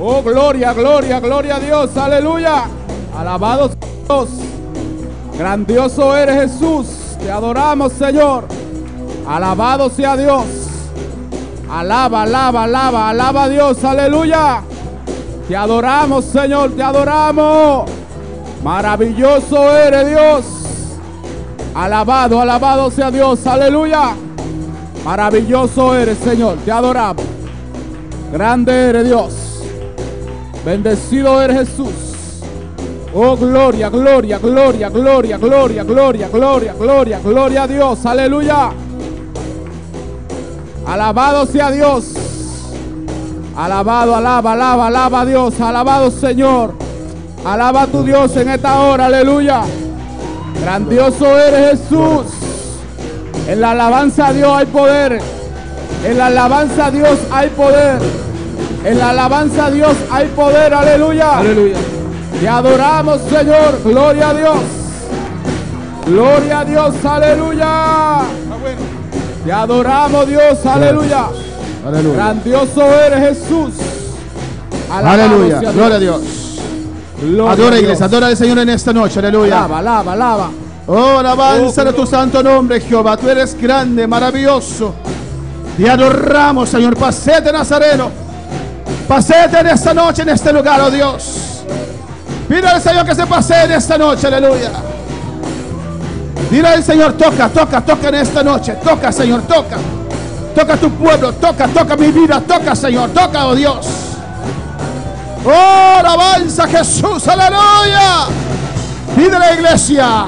Oh, gloria, gloria, gloria a Dios. Aleluya. Alabado sea Dios. Grandioso eres, Jesús. Te adoramos, Señor. Alabado sea Dios. Alaba, alaba, alaba, alaba a Dios. Aleluya. Te adoramos, Señor. Te adoramos. Maravilloso eres, Dios. Alabado, alabado sea Dios. Aleluya. Maravilloso eres, Señor. Te adoramos. Grande eres, Dios. Bendecido eres, Jesús. Oh, gloria, gloria, gloria, gloria, gloria, gloria, gloria, gloria, gloria a Dios. Aleluya. Alabado sea Dios. Alabado, alaba, alaba, alaba a Dios. Alabado, Señor. Alaba a tu Dios en esta hora. Aleluya. Grandioso eres, Jesús. En la alabanza a Dios hay poder. En la alabanza a Dios hay poder. En la alabanza a Dios hay poder. Aleluya. Aleluya. Te adoramos, Señor. Gloria a Dios. Gloria a Dios. Aleluya. Te adoramos, Dios. Aleluya. Aleluya. Grandioso eres, Jesús. Aleluya. Gloria a Dios. Gloria Adora, a Dios. iglesia. Adora al Señor en esta noche. Aleluya. Alaba, alaba, alaba. Oh, alabanza de tu santo nombre, Jehová. Tú eres grande, maravilloso. Te adoramos, Señor. Pasete Nazareno. Pasete en esta noche, en este lugar, oh Dios. Pide al Señor que se pase en esta noche. Aleluya. Dile al Señor, toca, toca, toca en esta noche. Toca, Señor, toca. Toca tu pueblo, toca, toca mi vida. Toca, Señor, toca, oh Dios. Oh, alabanza a Jesús, aleluya. Pide la iglesia.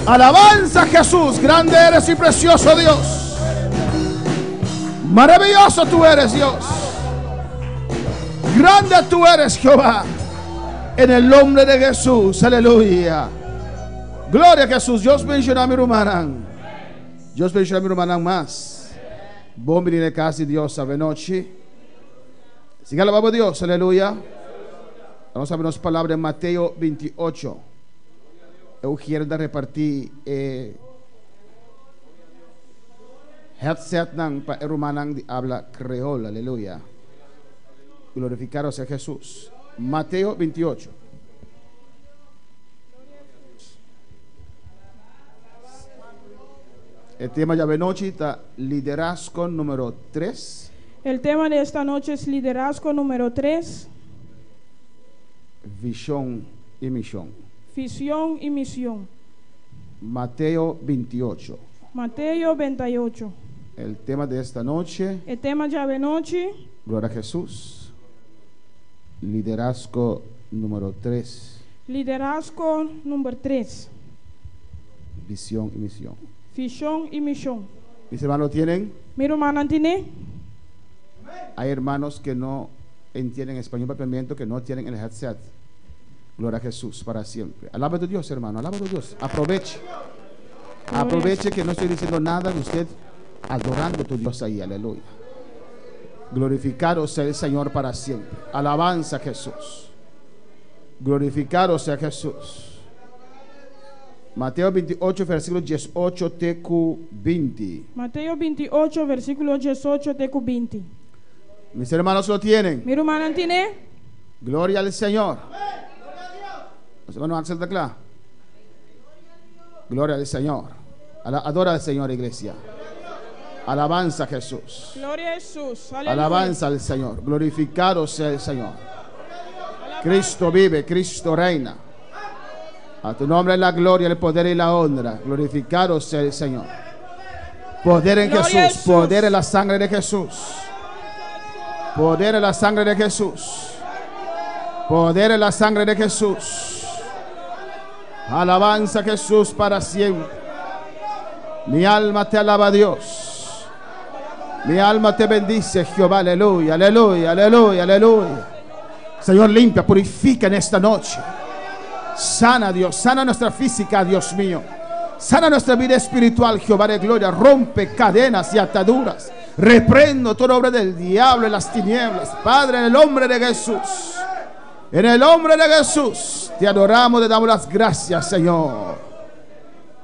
Alabanza a Jesús, grande eres y precioso Dios. Maravilloso tú eres, Dios. Grande tú eres, Jehová. En el nombre de Jesús, aleluya. Gloria a Jesús. Dios bendiga a mi hermana. Dios bendiga a mi hermana más. Bom venir a casa de Dios esta noche. Siga alabando a Dios, aleluya. Vamos a ver las palabras de Mateo 28. Eu quiero repartir headset para hermanan de habla creola, aleluya. Glorificado sea Jesús. Mateo 28. El tema de noche está liderazgo número 3. El tema de esta noche es liderazgo número 3. Visión y misión. Visión y misión. Mateo 28. Mateo 28. El tema de esta noche. El tema de noche. Gloria a Jesús. Liderazgo número 3. Liderazgo número 3. Visión y misión. Visión y misión. Mis hermanos tienen. Mi hermana tiene. Hay hermanos que no entienden español propiamente, que no tienen el headset. Gloria a Jesús para siempre. Alaba a Dios, hermano. Alaba a Dios. Aproveche. Aproveche que no estoy diciendo nada de usted adorando a tu Dios ahí. Aleluya. Glorificado sea el Señor para siempre. Alabanza a Jesús. Glorificado sea Jesús. Mateo 28, versículo 18, TQ 20. Mateo 28, versículo 18, TQ 20. Mis hermanos lo tienen. Mi hermana tiene. Gloria al Señor. Los hermanos Axel de Clá. Gloria al Señor. Adora al Señor, iglesia. Alabanza a Jesús. Gloria a Jesús. Aleluya. Alabanza al Señor. Glorificado sea el Señor. Cristo vive, Cristo reina. A tu nombre la gloria, el poder y la honra. Glorificado sea el Señor. Poder en Jesús. Poder en la sangre de Jesús. Poder en la sangre de Jesús. Poder en la sangre de Jesús. Alabanza a Jesús para siempre. Mi alma te alaba, Dios. Mi alma te bendice, Jehová. Aleluya, aleluya, aleluya, aleluya. Señor, limpia, purifica en esta noche. Sana, Dios, sana nuestra física, Dios mío. Sana nuestra vida espiritual, Jehová de gloria. Rompe cadenas y ataduras. Reprendo toda obra del diablo y las tinieblas. Padre, en el nombre de Jesús. En el nombre de Jesús. Te adoramos, te damos las gracias, Señor.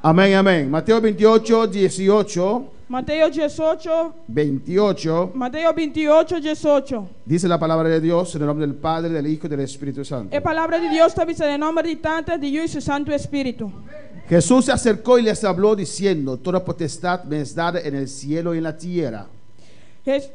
Amén, amén. Mateo 28, 18. Mateo 18, 28, Mateo 28, 18. dice la palabra de Dios en el nombre del Padre, del Hijo y del Espíritu Santo. A palavra de Deus está vista em nome de Tata, de Deus e do Santo Espírito. Jesús se acercó y les habló diciendo: toda potestad me es dada en el cielo y en la tierra. E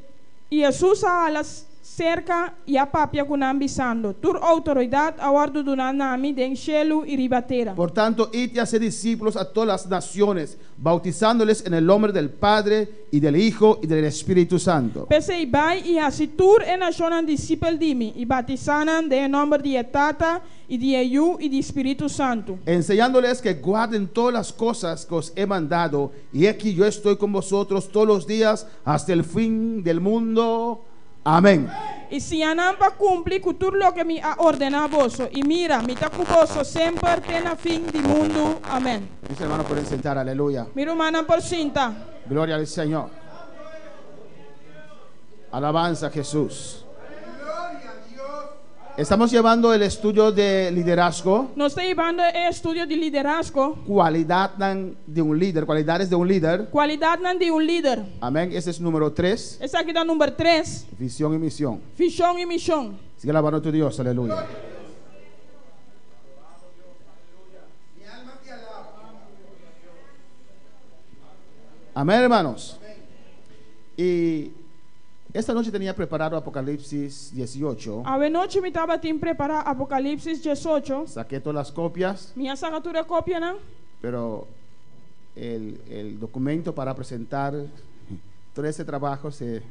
Jesus a las cerca e a papia com ambisando. Tur autoridade a ordem do nami de cielo e ribatera. Por tanto, id y haced discípulos a todas las naciones, bautizándoles en el nombre del Padre y del Hijo y del Espíritu Santo. Pese e vai e assim tur e nacionan discípulos de mim e batizanan de nome de Tata e de Eu e de Espírito Santo. Enseñándoles que guarden todas las cosas que os he mandado, y aquí yo estoy con vosotros todos los días hasta el fin del mundo. Amén. E se anam para cumprir com tudo o que me ha ordenado vosso, e mira, me está com vosso sempre até na fim do mundo. Amém. Mis hermanos pueden sentar, aleluya. Miro manan por cinta. Gloria al Señor. Alabanza a Jesús. Estamos llevando el estudio de liderazgo, Nós estamos levando o estudo de liderazgo, cualidades de un líder. qualidade de líder. Amén. Ese es número 3, Esse aqui é o número 3, visión y misión. visão e missão. Sigue alabando a tu Dios, aleluya. Amén, hermanos. Y esta noche tenía preparado Apocalipsis 18. A noite me estava a preparar Apocalipse 18. Saqué todas las copias, Minha sagatura cópia, não? pero el documento para presentar todo ese trabajo se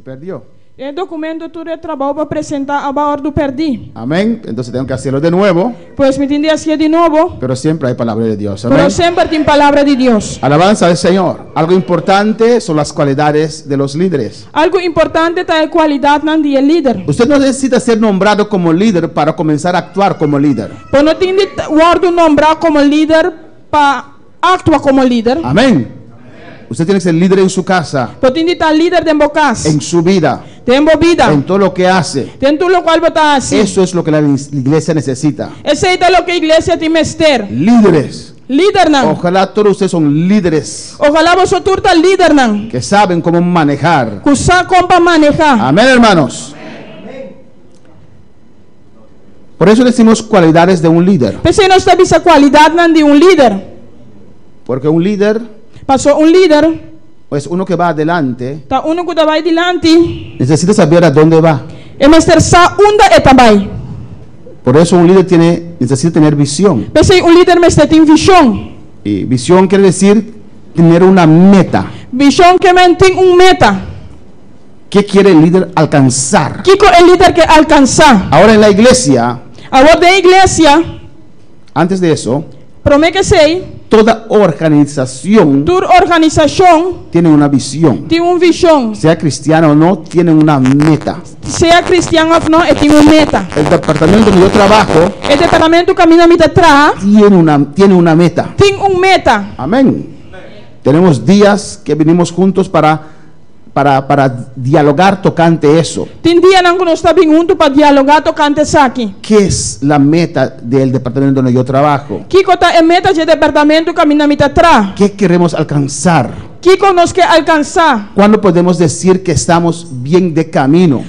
perdió. O documento tudo é trabalho para apresentar a bordo perdi. Amén. Entonces tengo que hacerlo de nuevo, Pois me tinha assim de novo, pero siempre hay palabra de Dios. pero Amén. sempre tem palavra de Deus. Alabanza al Señor. Algo importante son las cualidades de los líderes. Algo importante é a qualidade de líder. Usted no necesita ser nombrado como líder para comenzar a actuar como líder. Pois não tem de word nombrar como líder para actuar como líder. Amén. Usted tiene que ser líder en su casa, Pois tem de estar líder dentro de casa, en su vida, dentro vida, en todo lo que hace. dentro do qual botar assim. Eso es lo que la iglesia necesita. Esse é o que a igreja tem mester. Líderes. Líder não. Ojalá todos ustedes son líderes Ojalá você turta líder não. que saben cómo manejar. Que sabe como manejar. Amén, hermanos. Por eso decimos cualidades de un líder. Pensei nós temos a qualidade de líder. Porque un líder Passou líder, es uno que va adelante. tá único que vai adiante. Necesita saber a dónde va. E mester sa unda e também. Por eso un líder necesita tener visión. Pensei líder mester tem visão. Y visión quiere decir tener una meta. Visão que tem meta. ¿Qué quiere el líder alcanzar? Que é líder que alcançar. Ahora en la iglesia, Agora da igreja, antes de eso, promete que sei, toda organización tur organização tiene una visión. tem visão. Sea cristiano o no, tiene una meta. Seja cristiano ou não, tem meta. El departamento donde yo trabajo O departamento caminha me atrás, tiene una meta. tem meta. Amén. Tenemos días que venimos juntos para dialogar tocante eso. Tem dia não que nós estamos juntos para dialogar tocante isso aqui. ¿Qué es la meta del departamento donde yo trabajo? Que é meta do departamento caminha me atrás. ¿Qué queremos alcanzar? Que nós quer alcançar. ¿Cuándo podemos decir que estamos bien de camino?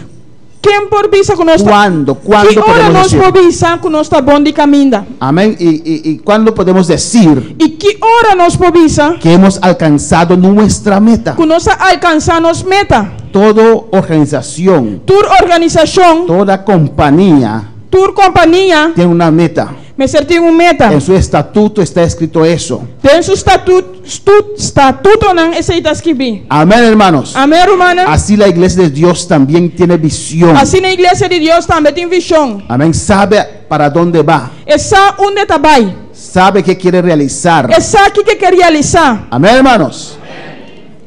Quem por visa que nós ¿Cuándo? Que ¿Cuándo hora podemos nós decir? por visa que nós está bom de caminho. Amén. ¿Y cuándo podemos decir E que hora nós por visa que hemos alcanzado nuestra meta? que nós alcançar nos meta. Toda organización, Tur organização, toda compañía tur companhia, tiene una meta. me tem meta. En su estatuto está escrito eso. Tem su estatuto não esse está escrito. Amén, hermanos. Amém, irmã. Así la iglesia de Dios también tiene visión. Assim na igreja de Deus também tem visão. Amén. Sabe para dónde va. Essa onde está vai. Sabe qué quiere realizar. Essa aqui que quer realizar. Amén, hermanos.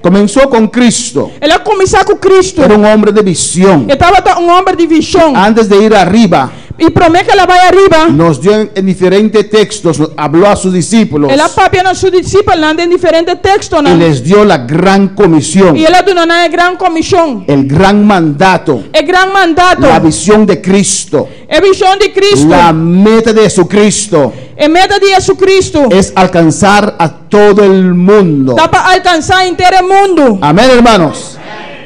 Comenzó con Cristo. Ela começou com Cristo. Era un hombre de visión. Estava homem de visão. Antes de ir arriba, y promete que la vaya arriba. nos dio en diferentes textos, habló a sus discípulos Ela papia na sua discípula em diferentes textos y les dio la gran comisión, e ela dona na gran comissão, el gran mandato, é gran mandato, la visión de Cristo, é visão de Cristo, la meta de Jesucristo é meta de Jesus Cristo. es alcanzar a todo el mundo. Dá para alcançar inteiro o mundo. Amén, hermanos.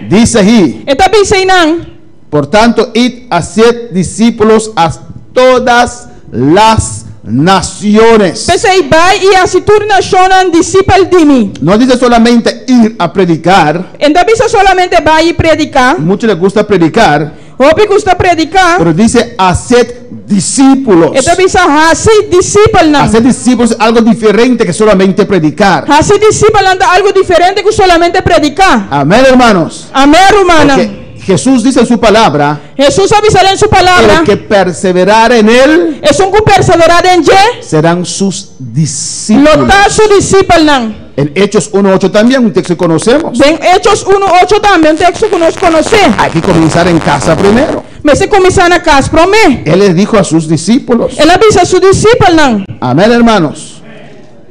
Dice ahí, Eta bisenan, por tanto, id, haced discípulos a todas las naciones. pensei vai e a se turna shonan discípulo de mim. No dice solamente ir a predicar. Enda bisa solamente vai e predicar. Muchos les gusta predicar, Hopi custa predicar. pero dice haced discípulos. Eta bisa hasi discípulo nan. Hacer discípulos es algo diferente que solamente predicar. Hasi discípulo anda algo diferente que solamente predicar. Amén, hermanos. Amém, romana. Porque Jesús dice en su palabra, Jesus avisa em sua palavra. el que perseverar en él É um que perseverar em Je. serán sus discípulos. Lotar su discípulo nan. En Hechos 1:8 también, un texto que conocemos. Bem, Hechos 1:8 também um texto que nós conhecemos. Hay que comenzar en casa primero. Mas se começar na casa, promete. Él les dijo a sus discípulos, Ele avisa a su discípulo nan. amén, hermanos,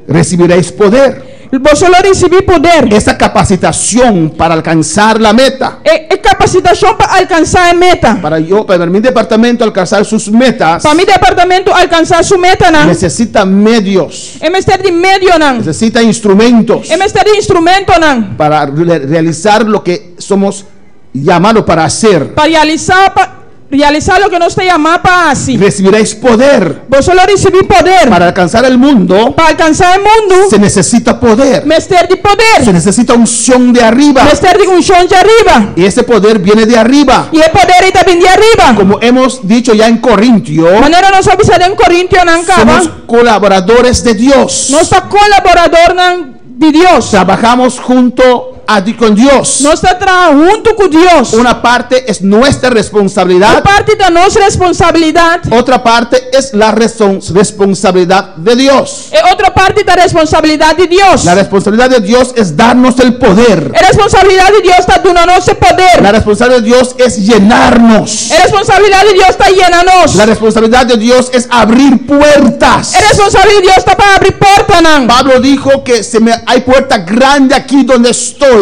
recibiréis poder. Você vai receber poder. Esa capacitación para alcanzar la meta. É capacitação para alcançar a meta. Para mi departamento alcanzar sus metas, Para meu departamento alcançar sua meta nan. necesita medios, É mestre de meio nan. necesita instrumentos É mestre de instrumento nan. para realizar lo que somos llamados para hacer. Para realizar o que nós te chamamos para assim. Recibiréis poder. Você vai receber poder. Para alcanzar el mundo Para alcançar o mundo, se necesita poder. mestre de poder. Se necesita unción de arriba. Mestre de unção de arriba. Y ese poder viene de arriba. E o poder está vindo de arriba. Como hemos dicho ya en Corintio, Maneira nós avisamos em Corintios nan somos cava. colaboradores de Dios. Nós está colaborador nan de Deus. Trabajamos junto con Dios. Nós está trabalhando junto com Deus. Una parte es nuestra Uma responsabilidad. parte da nossa responsabilidade. Otra parte es la responsabilidad de Dios. E outra parte da responsabilidade de Deus. La responsabilidad de Dios es darnos el poder. A responsabilidade de Deus está dando nosso poder. La responsabilidad de Dios es llenarnos. A responsabilidade de Deus está llenando-nos. La responsabilidad de Dios es abrir puertas. A responsabilidade de Deus está para abrir porta nan. Pablo dijo que hay puerta grande aquí donde estoy.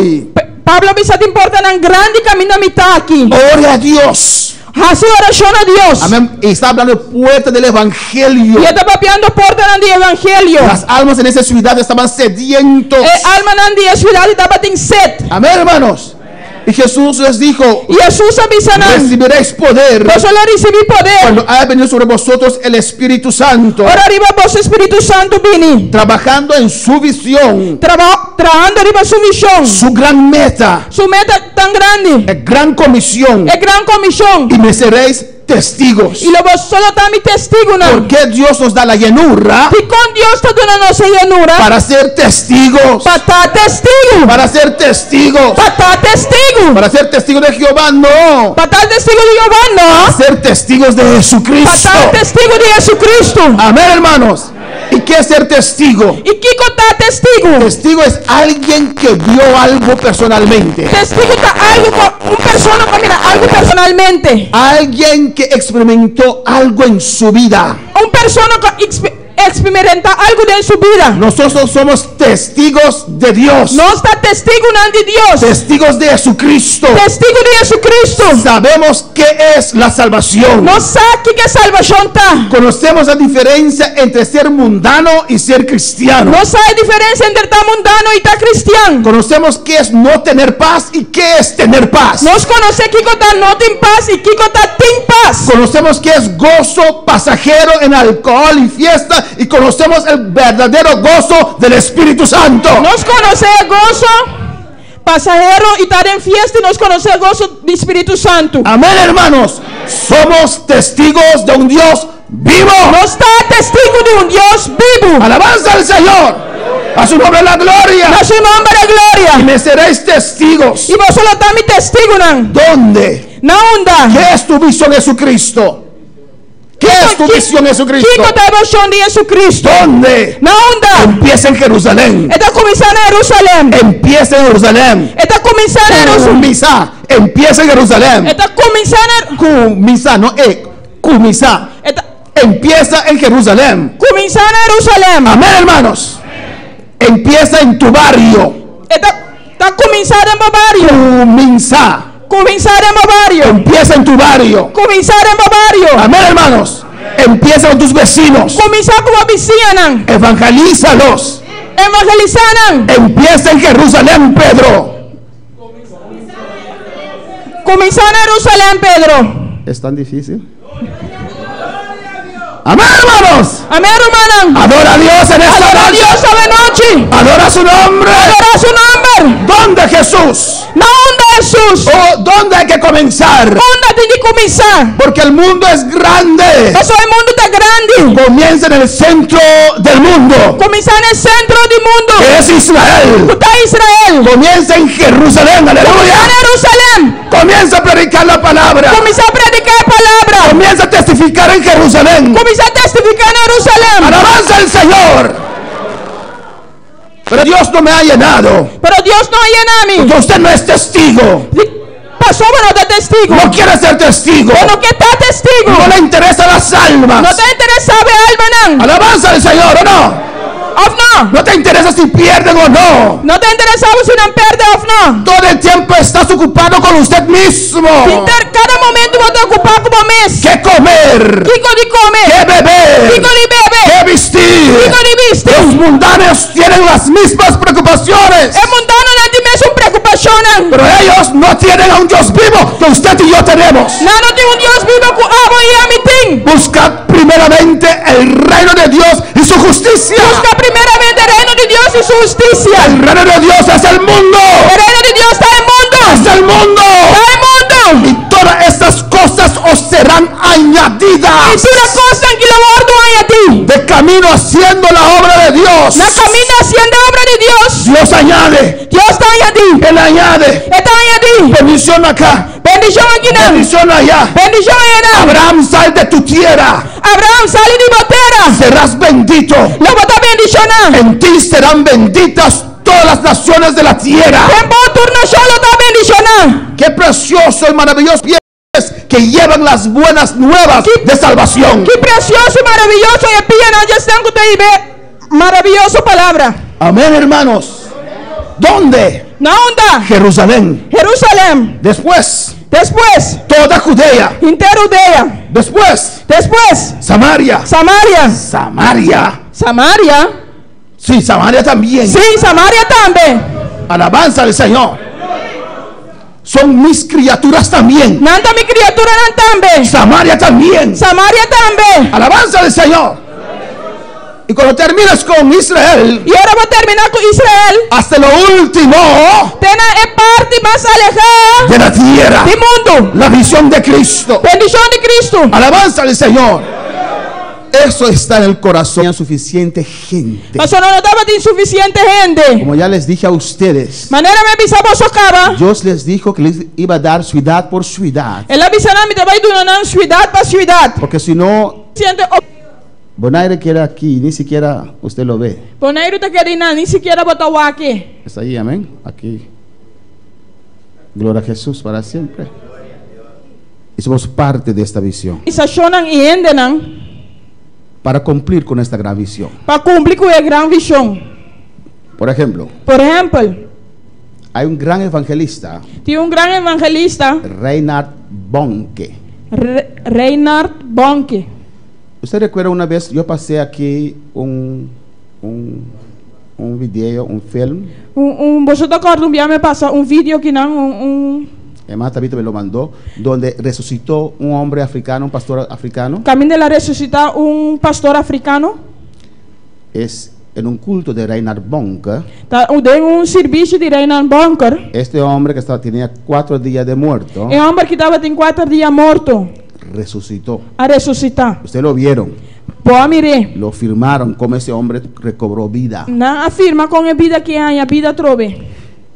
Pablo bisa te importa nan grande caminho está aqui. Ore a Dios. Hace oração a Deus. Amén. Y está hablando de puerta del evangelio. E está papiando porta nan de evangelho. Las almas en esa ciudad estaban sedientos. E alma nan de cidade estava tem sede. Amén, hermanos. Y Jesús les dijo, E Jesus avisa nan. recibiréis poder Você vai receber poder. cuando haya venido sobre vosotros el Espíritu Santo, Ora arriba você Espírito Santo vini. trabajando en su visión, Trabalhando arriba sua missão. su gran meta, Sua meta tão grande. gran comisión, É grande comissão. y me seréis testigos. E lo vos solo está mi testigo nan. Porque Dios nos da la llenura E com Deus está dando nossa llenura. para ser testigos, Para estar testigo. para ser testigos, Para estar testigo. para ser testigos de Jehová, no, Para estar testigo de Jeová, não. ser testigos de Para Jesucristo. estar testigo de Jesucristo. Amén, hermanos. ¿Y qué es ser testigo? E que está testigo? Testigo es alguien que vio algo personalmente, Testigo está algo com persona que mira algo personalmente. alguien que experimentó algo en su vida. Persona que experimenta algo de sua vida. Nosotros somos testigos de Dios, Não está testigo não de Deus. testigos de Jesucristo. Testigo de Jesucristo. Sabemos qué es la salvación. Não sabe que salvação está. Conocemos la diferencia entre ser mundano y ser cristiano. Não sabe a diferença entre estar mundano e estar cristiano. Conocemos qué es no tener paz y qué es tener paz. Nós conhecemos que está não tem paz e que está tem paz. Conocemos qué es gozo pasajero en alcohol y fiesta, y conocemos el verdadero gozo del Espíritu Santo. Nós conhecemos gozo passageiro e estar em fiesta, e nós conhecemos gozo do Espírito Santo. Amén, hermanos. Somos testigos de un Dios vivo. Nós está testigo de Deus vivo. Alabanza al Señor. A su nombre la gloria. Nosso nome é Y glória. me seréis testigos. E você não está me testigo não. ¿Dónde? Na onda. ¿Qué es tu visión, Jesucristo? ¿Qué es tu visión, Jesucristo? Que está a devoção de Jesucristo? ¿Dónde? Na onda. Empieza en Jerusalén. Está começando em Jerusalém. Empieza en Jerusalém. Está começando em Jerusalém. Misa. Empieza en Jerusalém. Está começando em... Kumisa, no Kumisa. empieza en Jerusalén. Comienza en Jerusalén. Amén, hermanos. Empieza en tu barrio. Está comenzando en mi barrio. Comienza. En mi barrio. Empieza en tu barrio. Comienza en mi barrio. Amén, hermanos. Empieza con tus vecinos. Comienza como vecinos. Evangelízalos. Evangelizan. Empieza en Jerusalén, Pedro. Comienza en Jerusalén, Pedro. ¿Es tan difícil? Amén, hermanos. Amén, hermano. Adora a Dios en esta Adora a noche. Dios esta noche. Adora su nombre. Adora su nombre. ¿Dónde, Jesús? No, ¿dónde Jesús? ¿Dónde hay que comenzar? ¿Dónde tiene que comenzar? Porque el mundo es grande. Eso el mundo está grande. Comienza en el centro del mundo, Comienza en el centro del mundo. que es Israel. Está Israel. Comienza en Jerusalén, Comienza aleluya. en Jerusalén. Comienza a predicar la palabra. Comienza a predicar palabra. Comienza a testificar en Jerusalén. Comienza a testificar en Jerusalén. Alabanza al Señor. Pero Dios no me ha llenado. Pero Dios no llena a mí. Porque usted no es testigo. Pasó bueno de testigo. No quiere ser testigo. Bueno, que está testigo. No le interesan las almas. No te interesa ver alma, Alabanza al Señor, ¿o no? of no. No te interesa si pierden o no. No te interesa si no pierde of no. Todo el tiempo estás ocupado con usted mismo. Cada momento vos te ocupas como mes. ¿Qué comer? Kiko de comer. ¿Qué beber? Kiko de bebé. ¿Qué vestir? Kiko de vestir. Los mundanos tienen las mismas preocupaciones. El mundano no tiene su preocupación. Pero ellos no tienen a un Dios vivo que usted y yo tenemos. No tiene un Dios vivo que amo y a mi ting. Buscad primeramente el reino de Dios y su justicia. Busca primeramente el reino de Dios y su justicia. El reino de Dios es el mundo. El reino de Dios está en el mundo. Es el mundo. Está en el mundo. Y todas estas cosas os serán Y añadidas. tú la cosa en que lo guardo hay a ti. De camino haciendo la obra de Dios. La camina haciendo obra de Dios. Dios añade. Dios está ahí a ti. Él añade. Está ahí a ti. Bendición acá. Bendición aquí no. Bendición allá. Bendición allá. Abraham, sal de tu tierra. Abraham sale de botera. Serás bendito. Lo bota bendición. En ti serán benditas todas las naciones de la tierra. En vos turno solo está bendición. Qué precioso y maravilloso es que llevan las buenas nuevas de salvación. Qué precioso y maravilloso y piden ya están con maravilloso palabra. Amén, hermanos. ¿Dónde? ¿Dónde? Jerusalén. Jerusalén. Después, Después, toda Judea. entero Judea. Después, Después, Samaria. Samaria. Samaria. Samaria. Sí, Samaria también. Sí, Samaria también. Alabanza al Señor. Son mis criaturas también. Nanta mi criatura también. Samaria también. Samaria también. Alabanza al Señor. Y cuando terminas con Israel, Y ahora voy a terminar con Israel. hasta lo último Tena es parte más alejada de la tierra, del mundo. la visión de Cristo. Bendición de Cristo. Alabanza al Señor. Eso está en el corazón. Hay suficiente gente. Pasó no estaba de insuficiente gente. Como ya les dije a ustedes, Manera me avisaba socava. Dios les dijo que les iba a dar ciudad por ciudad. El avisana me estaba dando ciudad para ciudad. Porque si no, Siente Bonaire queda aquí, ni siquiera usted lo ve. Poneiro te querina ni siquiera botó aquí. Está ahí, amén. Aquí. Gloria a Jesús para siempre. Y somos parte de esta visión. Y sachonan y endenan Para cumplir con esta gran visión. para cumplir con la gran visión. Por ejemplo, Por ejemplo, hay un gran evangelista, tiene un gran evangelista, Reinhard Bonke. Reinhard Bonke. ¿Usted recuerda una vez yo pasé aquí un video, un film? Vosotros acordam me pasa un vídeo que não Además, Tabita me lo mandó, donde resucitó un hombre africano, un pastor africano. caminho de la resucitar un pastor africano. Es en un culto de Reinhard Bonke. Tá, de serviço de Reinhard Bonke. Este hombre que tenía 4 días de muerto, É homem que estava tem 4 dias morto resucitó. a ressuscitar. Ustedes lo vieron, Boa mire. lo firmaron como ese hombre recobró vida. Não afirma com a vida que há, a vida trove.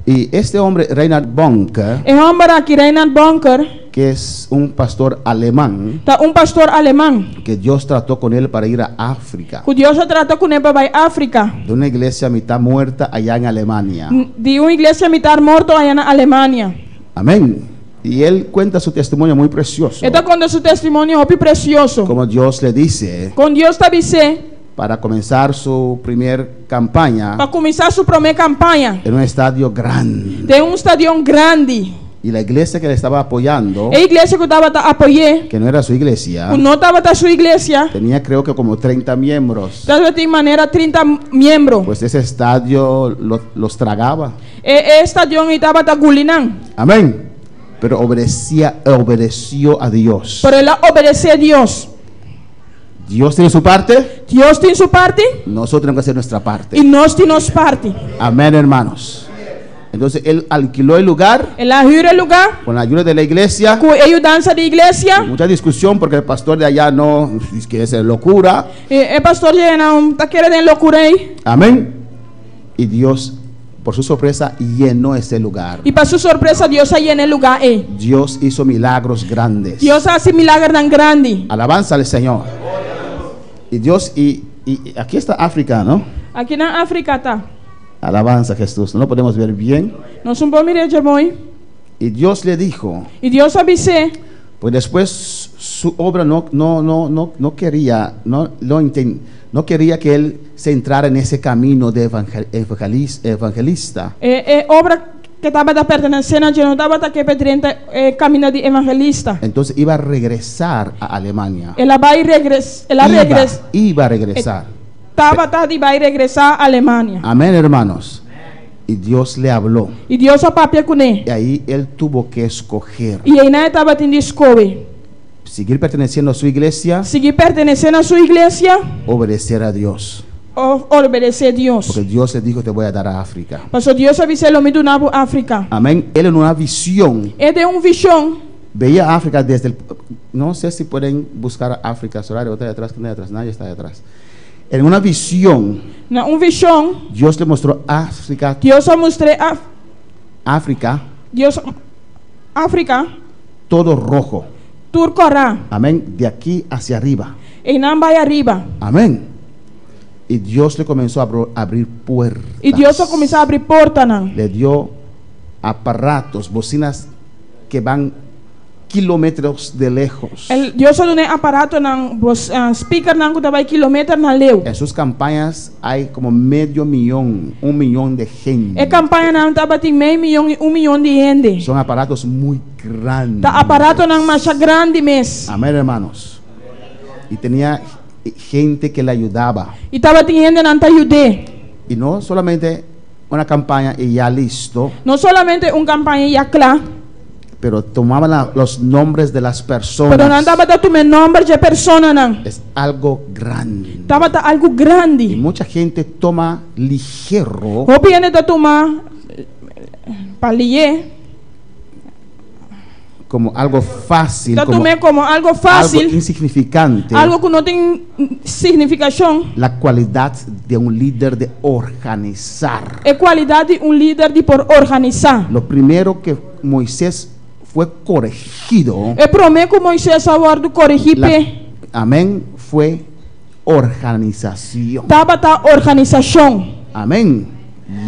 Y este hombre, Reinhard Bonke, É homem aqui Reinhard Bonke, que es un pastor alemán, tá pastor alemão. que Dios trató con él para ir a África, Que Deus já trata com ele para África. de una iglesia mitad muerta allá en Alemania. De uma igreja militar morto aí na Alemanha. Amén. Y él cuenta su testimonio muy precioso. Está contando su testimonio hopi precioso. Como Dios le dice, Com Deus te avisei para comenzar su primer campaña para começar sua primeira campanha. en un estadio grande. Tem estadião grande. Y la iglesia que le estaba apoyando, A igreja que eu estava apoiando, que no era su iglesia, não estava da sua igreja, tenía creo que como 30 miembros. estava de maneira 30 membros. Pues ese estadio los tragaba. E estadião estava da gulinang. Amén. Pero obedeció a Dios. Por ela obedecer a Deus. Dios tiene su parte, Deus tem sua parte nosotros tenemos que hacer nuestra parte. e nós temos parte. Amén, hermanos. Entonces él alquiló el lugar Ela hyra lugar con la ayuda de la iglesia. com a ajudança da igreja. Mucha discusión porque el pastor de allá no dice que es locura. E pastor já não está querendo loucura aí. Amén. Y Dios, por su sorpresa, llenó ese lugar. E para sua surpresa, Deus aí no lugar aí. Dios hizo milagros grandes. Deus faz milagre tão grande. Alabanza al Señor. Y Dios, y aquí está África, ¿no? Aqui na África tá. Alabanza a Jesús. No lo podemos ver bien. Nós não podemos mirar muito. Y Dios le dijo, E Deus avisou. pues después su obra no quería, no quería que él se entrara en ese camino de evangelista. Obra que estava pertencendo a não estava aqui para caminho de evangelista. Entonces iba a regresar a Alemania. Ela vai regressar. Ela regressa. Iba a regresar. Vai regressar à Alemanha. Amén, hermanos. Y Dios le habló. E Deus a papia com ele. Y ahí él tuvo que escoger E aí não estava tendo escolha. seguir perteneciendo a su iglesia, Seguir pertencendo à sua igreja obedecer a Dios. ou obedecer a Deus. Porque Dios le dijo, te voy a dar a África. Pastor Deus avisou o do Nabo África. Amén. Él en una visión Ele tem visão. veía África desde el... No sé si pueden buscar África. Soraya, otra de atrás, que no hay atrás. Nadie está de atrás. En una visión, Na visão, Dios le mostró África, Deus mostrou África, Deus África todo rojo. turcorá. Amén. De aquí hacia arriba. E não vai arriba. Amén. Y Dios le comenzó a abrir puertas. E Deus começou a abrir porta não. Le dio aparatos, bocinas que van kilómetros de lejos. Deus deu aparato não, speaker não que vai quilômetro na leu. En sus campañas hay como 500,000 de gente. E campanha não estava tem meio milhão, 1 milhão de gente. Son aparatos muy grandes. Tá aparato não mais grande mês. Amén, hermanos. Y tenía gente que le ayudaba. E estava tendo não te ajudei. Y no solamente una campaña y ya listo, Não solamente campanha já claro, pero tomaban los nombres de las personas. pero não estava dando o nome de pessoa não. Es algo grande. Estava algo Y grande. mucha gente toma ligero O piano de tomar palier, como algo fácil, te como tomei como algo algo fácil, insignificante, algo que não tem significação. la cualidad de un líder de organizar. É qualidade líder de por organizar. Lo primero que Moisés fue corregido, É prometo que Moisés agora do corrigir amén, fue organización. estava da organização. Amén.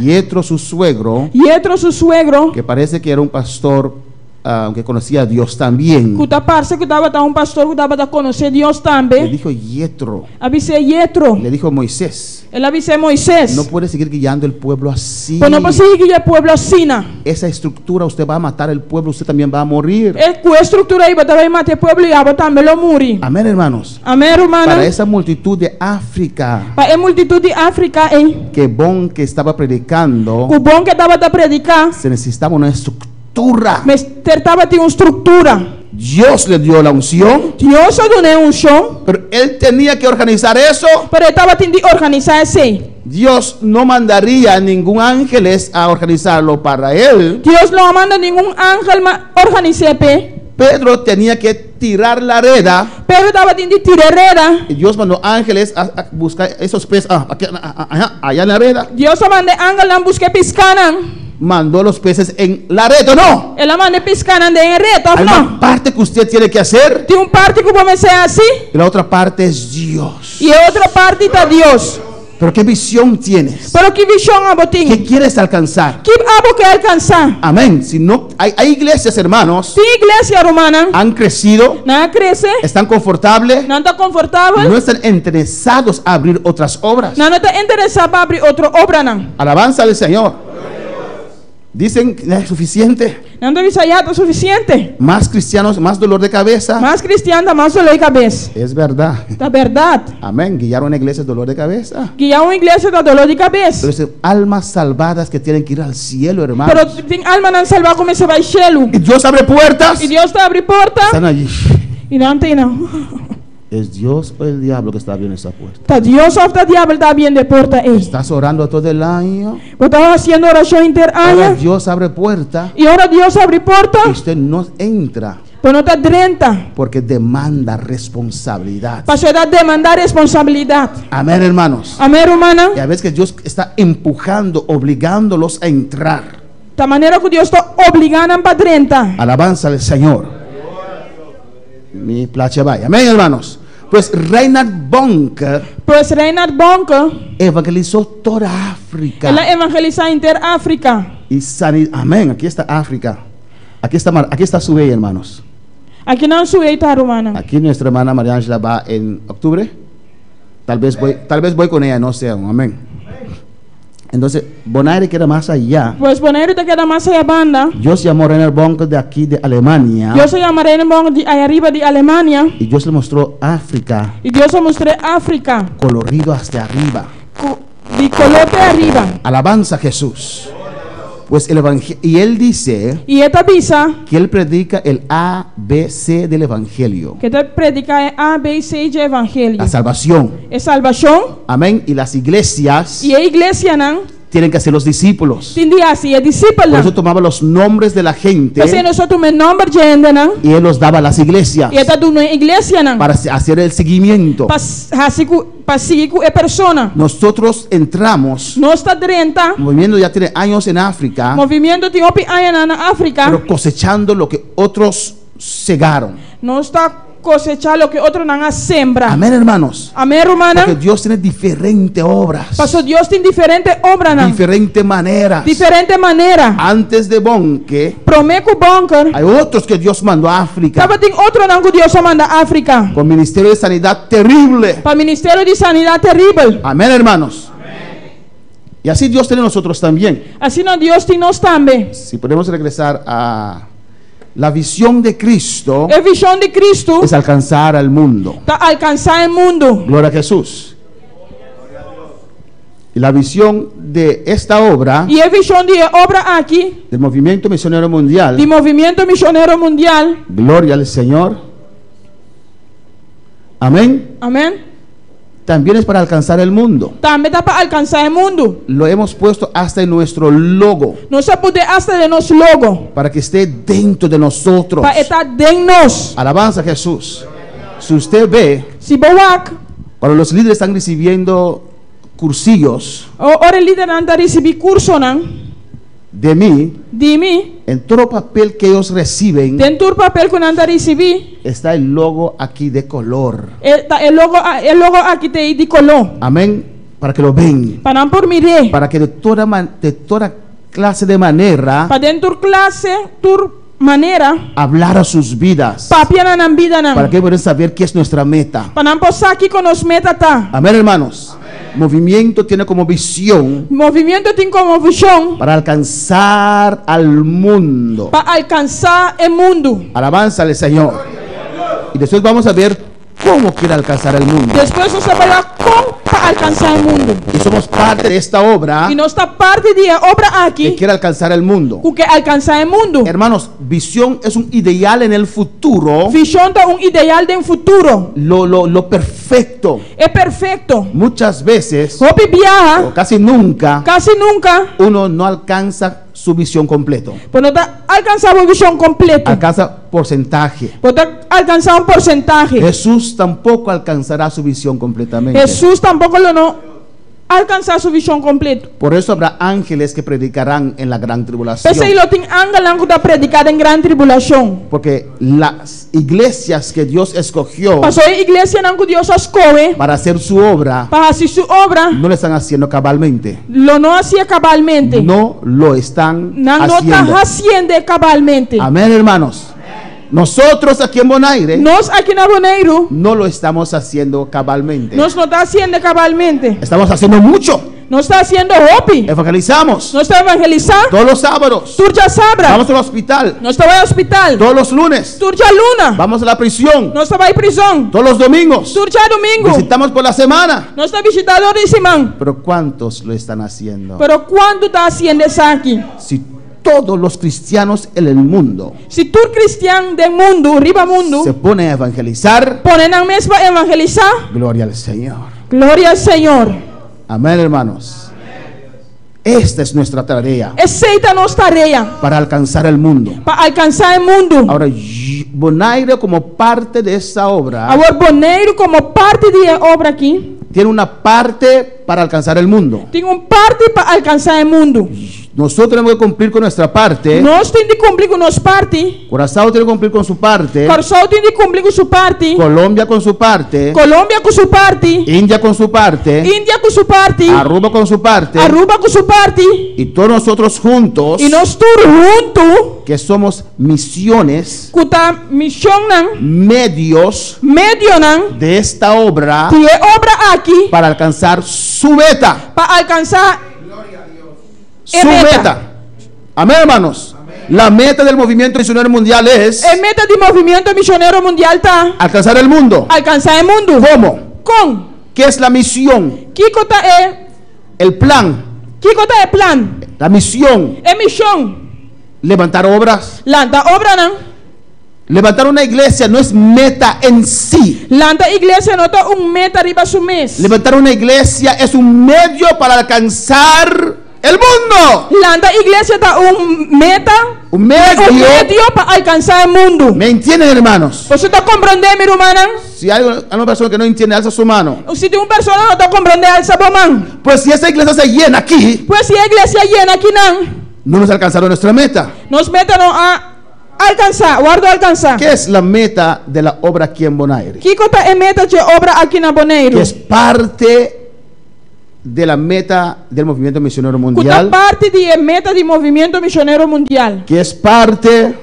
Yetro, su suegro, E entrou seu suegro, que parece que era un pastor que conocía a Dios también, que tá parece que estava da pastor que estava da conhecer Deus le também. dijo Yetro, Avisei Yetro. le dijo Moisés, Ele avisei Moisés. no puede seguir guiando el pueblo así. Pues não pode seguir o povo assim. Esa estructura, usted va a matar el pueblo, usted también va a morir. Com a estrutura aí, você vai matar o povo e aba também lo muri. Amén, hermanos. Amém, irmão. Para esa multitud de África, Para a multitud de África, que Bon que estaba predicando, o bom que estava a predicar, se necesitaba una estructura. mas estava tinha uma estrutura. Dios le dio la unción, Deus deu unção, pero él tenía que organizar eso. pero estava tendo de organizar assim. Dios no mandaría a ningún ángeles a organizarlo para él. Deus não manda nenhum ángel organizar pe. Pedro tenía que tirar la reda Pedro estava tendo de tirarreira. y Dios mandó ángeles a buscar esos peces allá en la reda. Deus manda ángel não buscar piscanan. Mandó los peces en la red, ¿o no? Ela manda piscanan de reto, Hay não? una parte que usted tiene que hacer Tem parte que vamos ser assim y la otra parte es Dios. e a outra parte está Deus. Pero ¿qué visión tienes? Pero que visão abo ¿Qué tem? quieres alcanzar? Que abo quer alcançar? Amén. Si no, hay iglesias, hermanos, Tem igreja romana, han crecido, não cresce, están confortables, não está confortável, no están interesados a abrir otras obras. não está interessado para abrir outra obra não. Alabanza al Señor. Dicen que es suficiente. Não está ensaiado o suficiente. Más cristianos, más dolor de cabeza. Mas cristiano mais dolor de cabeça. Es verdad. Da verdade. Amén. Guiar una iglesia es dolor de cabeza. Que é uma igreja da dolor de cabeça. Pero es almas salvadas que tienen que ir al cielo, hermanos. Pero tem alma não salvar como se vai cielo. Y Dios abre puertas. E Deus está abrindo porta Están allí. e não tem não. ¿Es Dios o el diablo que está abriendo esa puerta? Tá Deus ou tá diabo está abrindo porta aí. Estás orando todo el año. Eu estava fazendo oração Ahora interaña Dios abre puerta e agora Deus abre porta, y usted no entra mas não está drenta. porque demanda responsabilidad. Para dar demandar responsabilidade. Amén, hermanos. Amém, romana? Y a veces que Dios está empujando, obligándolos a entrar. Da maneira que Deus está obrigando para drenta. Alabanza al Señor. Mi placha vaya. Amén, hermanos. Pues Reinhard Bonke Pois Reinhard Bonke, evangelizó toda África. ela evangeliza África. Y amén. Aquí está África. Aquí está su bella, hermanos. Aqui não sueita romana. Aquí nuestra hermana María Ángela va en octubre. Tal vez voy con ella, no sé aún. Amén. Entonces, Bonaire queda más allá. Pois Bonaire te queda mais a banda. Dios llamó a Reinhard Bonke de aquí de Alemania. Deus chama Reinhard Bonke de aí arriba de Alemanha. Y Dios le mostró África E Deus mostrou África colorido hasta arriba. de color de arriba. Alabanza a Jesús. Pues el evangelio, y él dice E esta visa que él predica el ABC del evangelio, que te predica é A, B e C de evangelho. la salvación. É salvação. Amén. Y las iglesias E a igreja não tienen que ser los discípulos. tem de assim, é discípulo. Por eso tomaba los nombres de la gente Assim nós tomamos nome de gente não. y él los daba a las iglesias E esta do na igreja não. para hacer el seguimiento. Para seguir com a persona. Nosotros entramos, Nós está drenta. el movimiento ya tiene años en África, Movimento de opi aia na África. pero cosechando lo que otros cegaron. Não está cosechando o que outro não sembra. Amén, hermanos. Amém, romana? Porque Dios tiene diferentes obras, Pastor, Deus tem diferente obra não. diferentes maneras. Diferente maneira. Antes de Bonke, Promeco bunker. hay otros que Dios mandó a África Tava tem outro não que Deus manda a África. con ministerio de sanidad terrible. Para o Ministério de Sanidade terrível. Amén, hermanos. Y así Dios tiene nosotros también. Assim não Deus tem nós também. Si podemos regresar a la visión de Cristo, A visão de Cristo es alcanzar al mundo. para alcançar o mundo. Gloria a Jesús. Y la visión de esta obra E a visão de obra aqui del movimiento misionero mundial, de Movimento Missionário Mundial. gloria al Señor. Amén. Amém. También es para alcanzar el mundo. Também dá para alcançar o mundo. Lo hemos puesto hasta en nuestro logo Nós só poder hasta de nosso logo. para que esté dentro de nosotros. Para estar dentro de nós. Alabanza a Jesús. Si usted ve, Se boak, cuando los líderes están recibiendo cursillos ora líder não está receber curso não. de mí, De mim, en todo papel que ellos reciben dentro do papel que não está receber, está el logo aquí de color. o logo aqui tem de color. Amén. Para que lo ven. Para não por mirar. Para que de toda clase de manera Para dentro classe, tur maneira, hablar a sus vidas. papia na vida não. Para que puedan saber qué es nuestra meta. Para não passar aqui com nos meta tá. Amén, hermanos. Movimiento tiene como visión Movimento tem como visão para alcanzar al mundo. para alcançar o mundo. Alabanza al Señor. Y después vamos a ver cómo quiere alcanzar el mundo. Depois você vai lá como para alcançar o mundo. Y somos parte de esta obra E nós está parte de obra que aqui quiere alcanzar el mundo. que alcançar o mundo. Hermanos, visión es un ideal en el futuro. Visão tá ideal de futuro. Lo perfecto. É perfeito. Muchas veces, Hopi o viaja, casi nunca, quase nunca, uno no alcanza su visión completo. por não tá alcançar a visão completa. Alcanza porcentaje. Por tá alcançar porcentaje. Jesús tampoco alcanzará su visión completamente. Jesus tampouco lo não alcançar sua visão completa. Por eso habrá ángeles que predicarán en la gran tribulación. Pensa ele tem angelang da predicar em grande tribulação. Porque las iglesias que Dios escogió Passou a igreja não que Deus escolhe para hacer su obra para fazer sua obra, no lo están haciendo cabalmente. lo não hacía cabalmente. No lo están Não haciendo. está haciendo cabalmente. Amén, hermanos. Nosotros aquí en Bonaire Nós aqui na Bonaire, no lo estamos haciendo cabalmente. nós não está haciendo cabalmente. Estamos haciendo mucho. Nós está haciendo hopi. Evangelizamos Nós está evangelizando. todos los sábados. Turja sabra. Vamos al hospital Nós está ao hospital. todos los lunes. Turja luna. Vamos a la prisión Nós está em prisão. todos los domingos. Turja domingo. Visitamos por la semana. Nós está visitando de semana. Pero ¿cuántos lo están haciendo? Pero quando está haciendo isso aqui? Si todos los cristianos en el mundo Se tu cristiano do mundo, riba mundo, se ponen a evangelizar, ponen na mesma evangelizar, gloria al Señor. glória ao Senhor. Amén, hermanos. Esta es nuestra tarea Aceita nossa tarefa para alcanzar el mundo. para alcançar o mundo. Ahora, Bonaire como parte de esta obra Agora, Bonaire, como parte da obra aqui, tiene una parte para alcanzar el mundo. tem parte para alcançar o mundo. Nosotros tenemos que cumplir con nuestra parte. Nós temos de cumprir com nossa parte. Curazao tiene que cumplir con su parte. Corsol tem de cumprir com sua parte. Colombia con su parte. Colômbia com sua parte. India con su parte. Índia com sua parte. Aruba con su parte. Aruba com sua parte. Y todos nosotros juntos, E nós todos juntos, que somos misiones, com a missão, medios meio, de esta obra que é obra aqui, para alcanzar su meta. para alcançar Su meta. Amén, hermanos. La meta del movimiento misionero mundial es a meta do movimento missionário mundial tá alcanzar el mundo. alcançar o mundo. ¿Cómo? Com ¿Qué es la misión? que cota El plan, é plan, la misión. é missão. Levantar obras. Lanta obra não. Levantar una iglesia no es meta en sí. Lanta igreja não tá meta riba su mês. Levantar una iglesia es un medio para alcanzar el mundo. Lanta igreja tá meta, Un medio. para alcançar o mundo. ¿Me entienden, hermanos? Você está compreendendo, meu irmão? Si hay una persona que no entiende, alza su mano. Se tem uma pessoa que não está compreendendo, alça a mão. Pues si esta iglesia se llena aquí, Pois se a igreja llena aqui não, no nos alcanzaron nuestra meta. nós meta não a alcançar, guardo alcançar. ¿Qué es la meta de la obra aquí en Bonaire? Que cota é meta de obra aqui na Bonaire? Que es parte de la meta del movimiento misionero Cuta mundial. parte de meta do movimento missionário mundial. Que es parte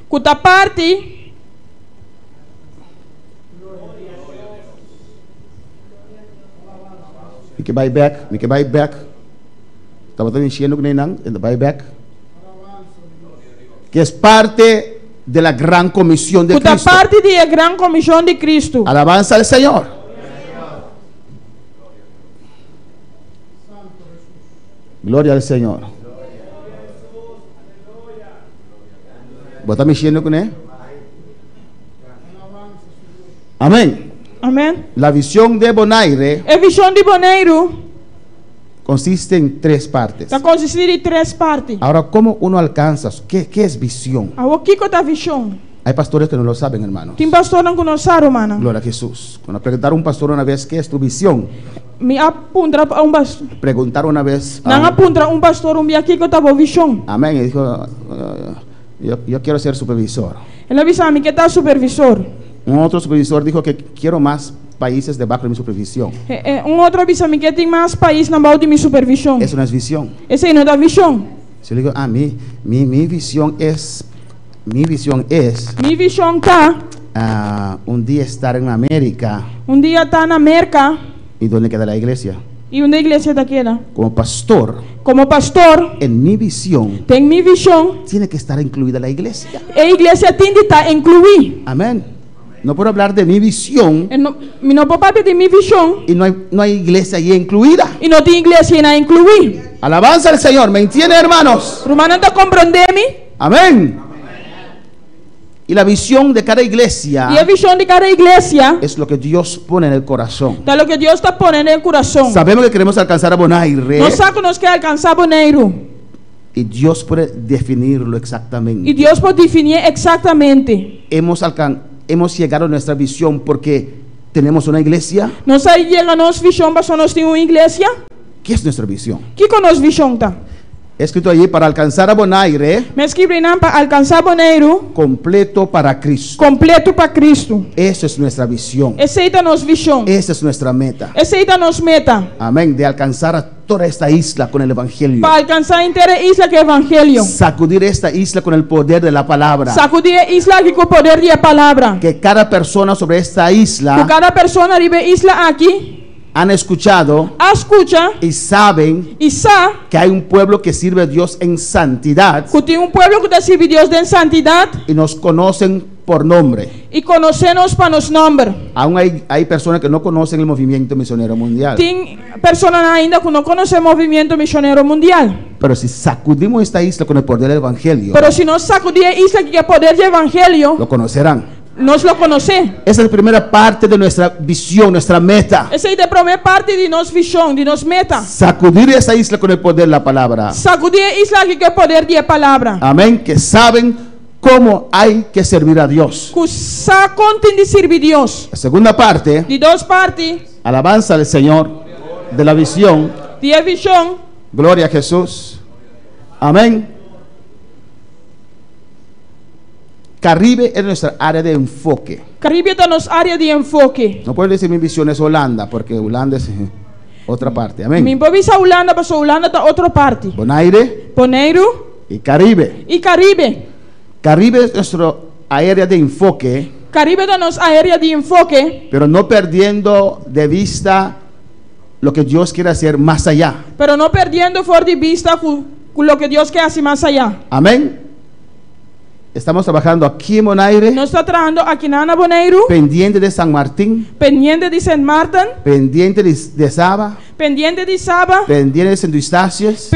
Cuta parte me que vai back. Estaba diciendo que en the buyback. Que es parte de la gran comisión de cuta Cristo. parte da grande comissão de Cristo. Alabanza al Señor. Gloria al Señor. ¿Vos estás diciendo con él? Amén. Amém. La visión de Bonaire A visão de Bonaire consiste en tres partes. está consistida de três partes. Ahora, ¿cómo uno alcanza? ¿Qué es visión? Agora, que cota visão? Hay pastores que no lo saben, hermanos. Tem pastor não conhece, mano. Gloria a Jesús. Cuando preguntaron a un pastor una vez, ¿qué es tu visión? Me apunta a pastor. Preguntaron una vez. Não apunta pastor dia que cota visão. Amén. Y dijo, yo quiero ser supervisor. Ele avisa a mim que está supervisor. Un otro supervisor dijo que quiero más países debajo de mi supervisión. Outro avisa a mim que tem mais país na mão de minha supervisão. Eso no es visión. Esse aí não dá visão. Si yo digo, mi visión es, Minha visão tá un día estar en América. dia tá na América ¿Y dónde queda la iglesia? e onde a igreja está queda. Como pastor, Como pastor, en mi visión tem minha visão. tiene que estar incluida la iglesia. A igreja tem de estar incluída. Amén. No puedo hablar de mi visión Não pode falar de minha visão y no hay iglesia ahí incluida. e não tem igreja na incluir. Alabanza al Señor. ¿Me entiende, hermanos? Romano está compreendendo? Amén. Y la visión de cada E a iglesia visão de cada igreja es lo que Dios pone en el corazón. está o que Deus está ponendo no coração. Sabemos que queremos alcanzar a Bonaire Nós sabemos que nós queremos alcançar Bonaire y Dios puede definirlo e exactamente. Deus pode definir exatamente. Hemos llegado a nuestra visión porque tenemos una iglesia Nós aí chega a nossa visão, mas nós temos uma igreja ¿Qué es nuestra visión? Que con nos visão tá? Escrito allí, para alcanzar a Bonaire, Mas que brinam para alcançar Bonaire completo para Cristo. completo para Cristo. Esa es nuestra visión. Essa aí tá nos visão. Esa es nuestra meta. Essa aí tá nos meta. Amén. De alcanzar a toda esta isla con el Evangelio. Para alcançar inteira isla que é evangelho. Sacudir esta isla con el poder de la palabra. Sacudir a isla aqui com o poder de palavra. Que cada persona sobre esta Que isla cada pessoa ribe isla aqui han escuchado escuta y saben e sabe que hay un pueblo que sirve a Dios en santidad que tem pueblo que está servindo Deus em santidade y nos conocen por nombre. e conhecemos para nos nombre. Aún hay personas que no conocen el movimiento misionero mundial. Tem pessoas ainda que não conhecem o movimento missionário mundial. Pero si sacudimos esta isla con el poder del Evangelio, Pero se nós sacudir a isla que é poder de evangelho, lo conocerán. nós lo conhecemos. Esa es la primera parte de nuestra visión, nuestra meta. Essa é a primeira parte de nossa visão, de nossa meta. Sacudir esa isla con el poder de la palabra. Sacudir a isla que é poder de palavra. Amén. Que saben cómo hay que servir a Dios. Que sabe contem de servir Deus. La segunda parte, De duas partes, alabanza al Señor, de la visión. de a visão. Gloria a Jesús. Amén. Caribe es nuestra área de enfoque. Caribe está nos área de enfoque. No puedo decir mi visión es Holanda, porque Holanda es otra parte. Amén. Min povisa Holanda, mas Holanda está outra parte. Bonaire Bonaire y Caribe. e Caribe. Caribe es nuestra área de enfoque, Caribe está nos área de enfoque, pero no perdiendo de vista lo que Dios quiere hacer más allá. pero não perdendo fora de vista com lo que Deus quer assim mais allá. Amén. Estamos trabajando aquí en Bonaire, Nós está trabalhando aqui na Bonaire, pendiente de San Martín, pendiente de Saint Martin, pendiente de Saba, pendiente de Saba, pendiente de Santo Eustacios,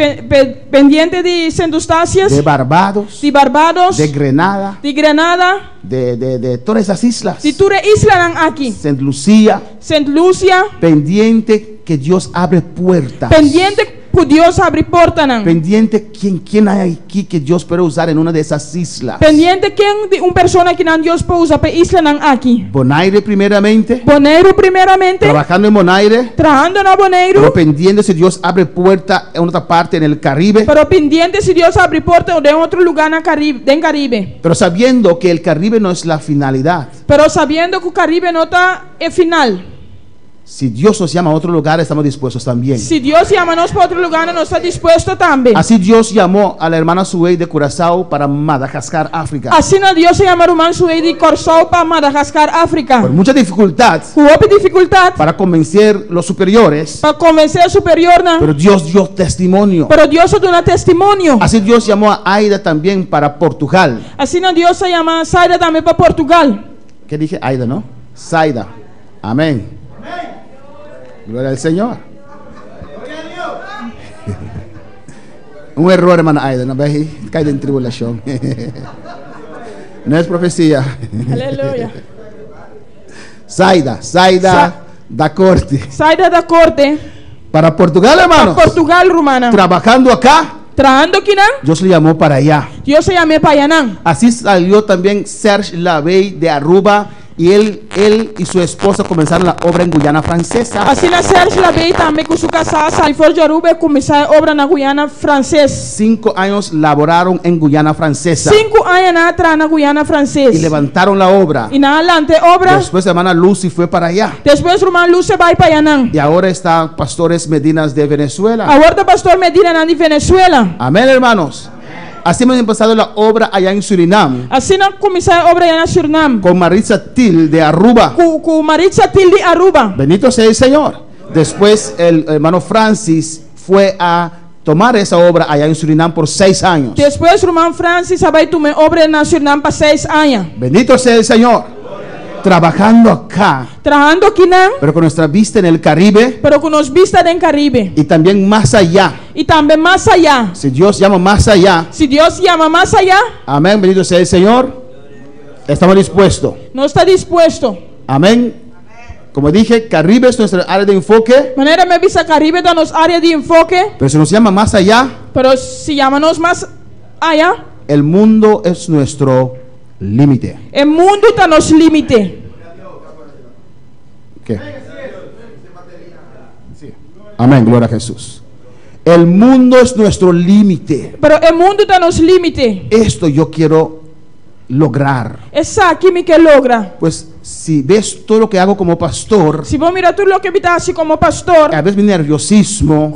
pendiente de Saint Eustácias, de Barbados, de Barbados, de Grenada, de Grenada, de todas esas islas, de toda isla aqui, Saint Lucía, Saint Lucia, pendiente que Dios abre puertas, pendiente que Deus abre porta nan. pendiente quién hay aquí que Dios puede usar en una de esas islas. Pendiente quem de persona que não Deus pode usar para isla nan aqui. Bonaire primeramente, Bonaire primeiramente, trabajando en Bonaire, trabajando na Bonaire, pero pendiente si Dios abre puerta en otra parte en el Caribe, pero pendiente se Deus abre porta de outro lugar na Caribe, em Caribe. pero sabiendo que el Caribe no es la finalidad. Pero sabiendo que o Caribe não está é final. Si Dios nos llama a otro lugar, estamos dispuestos también. Se Deus chama-nos para outro lugar, nós está disposto também. Así Dios llamó a la hermana Suey de Curazao para Madagascar, África. Assim na Deus chama o man suei de Corsou para Madagascar, África. Por mucha dificultad Com houve dificuldade para convencer los superiores, para convencer o superior, não. pero Dios dio testimonio. Pero Deus dá testemunho. Así Dios llamó a Aida también para Portugal. Assim na Deus chama Saida também para Portugal. ¿Qué dije? Aida, ¿no? Saida. Amén. Gloria al Señor. Un error, hermana Aida. No ve, cae en tribulación. No es profecía. Aleluia. Saida da corte. Saida da corte Para Portugal, para hermanos. Portugal, romana. Trabajando acá, Trabajando aqui, não. Dios le llamó para allá. Deus chama para allá, não. Así salió también Serge Lavey de Aruba. Y él y su esposa comenzaron la obra en Guyana Francesa. Assim na Sérgio Labei também com sua casada, e foi de Aruba começar a obra na Guiana Francesa. 5 años laboraron en Guyana Francesa 5 anos atrás na Guiana y Francesa. levantaron la obra. E na adelante obra, Después la hermana Lucy fue para allá. depois o irmão Lúcio vai para allá, não. Y ahora está Pastores Medinas de Venezuela. Agora o pastor Medina na de Venezuela. Amén, hermanos. Así hemos empezado la obra allá en Surinam Assim na começar a obra na Surinam. con Maritza Til de Aruba. Com Maritza Til de Aruba. Bendito sea el Señor. Después el hermano Francis fue a tomar esa obra allá en Surinam por 6 años. Depois o irmão Francis vai tomar obra na Surinam para 6 anos. Bendito sea el Señor. Trabajando acá, Trabajando aqui, não. pero con nuestra vista en el Caribe Pero com nos vista em Caribe. y también más allá. E também mais allá. Si Dios llama más allá, Se Deus chama mais allá, amén, bendito sea el Señor, estamos dispuestos. não está disposto. Amén. Como dije, Caribe es nuestra área de enfoque, Maneira me visa Caribe da nos área de enfoque, pero si nos llama más allá, pero se chama-nos mais allá, el mundo es nuestro límite. o mundo está nos limite. ¿Qué? Amén, gloria a Jesús. El mundo es nuestro límite. Pero o mundo está nos limite. Esto yo quiero lograr. Essa aqui me que logra. Pues si ves todo lo que hago como pastor, Se vou mirar tudo o que me tá assim como pastor, a veces mi nerviosismo,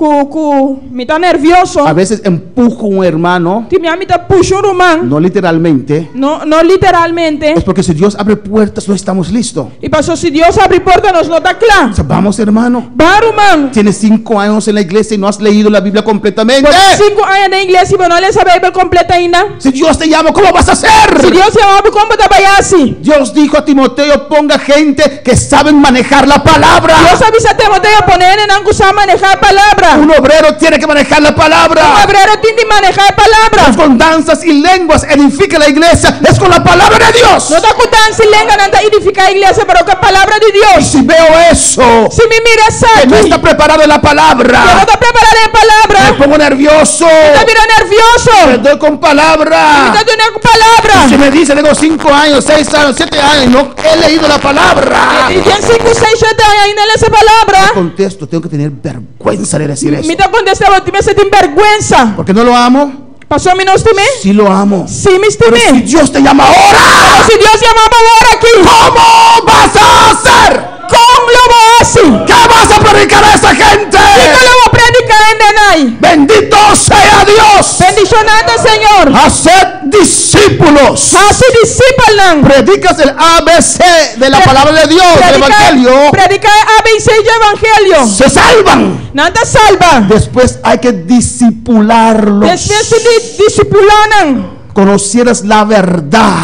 me tá nervioso. a veces empujo a un hermano, Que me tá puxando man. no literalmente, No literalmente. es porque si Dios abre puertas no estamos listos. E passou, se Deus abre porta, nós não tá O claro. sea, vamos hermano, Baro, man. tienes 5 años en la iglesia y no has leído la Biblia completamente. Por 5 anos na igreja, e não lê a Bíblia completa ainda. Si Dios te llama, ¿cómo vas a Se hacer? Deus te ama, como trabalhar assim? Dios dijo a Timoteo, ponga gente que saben manejar la palabra. Deus avisa Timoteo a poner en angusa manejar a palavra. Un obrero tiene que manejar la Um palabra. obreiro tem de manejar a palavra. Con danzas y lenguas edifica la iglesia. Es con la palabra de Dios. Não está com dança e lenga, não está edificar a igreja, mas com a palavra de Y Deus. si veo eso, Se me mira essa que no aqui, está preparado en la eu não palabra, estou preparada em me palavra. pongo nervioso. Está virando Me nervioso. doy con Me palabra. está dando com palavra. Si me dice, tengo 5 años, 6 años, 7 años, y no he leído la palabra, E tem 5, 6, 7 anos ainda nessa palavra. contesto, tengo que tener vergüenza de decir Me eso. está contestando, você tem vergüenza. Porque no lo amo. Passou a me não estimar? Sí lo amo. Sim, me Si estimei. Dios te llama ahora, Se Deus chamava agora aqui, ¿cómo vas a hacer? como eu vou assim? ¿Qué vas a predicar a esa gente? Como eu vou predicar em Denai? Bendito sea Dios. Bendicionado, Senhor. Haced discípulos. Faça discípulo. Predicas el ABC de la palabra de Dios, del Evangelio. Predicar ABC de Evangelho. Se salvan. Nada salva. Después hay que disipularlos. Después se discipulam. Conocieras la verdad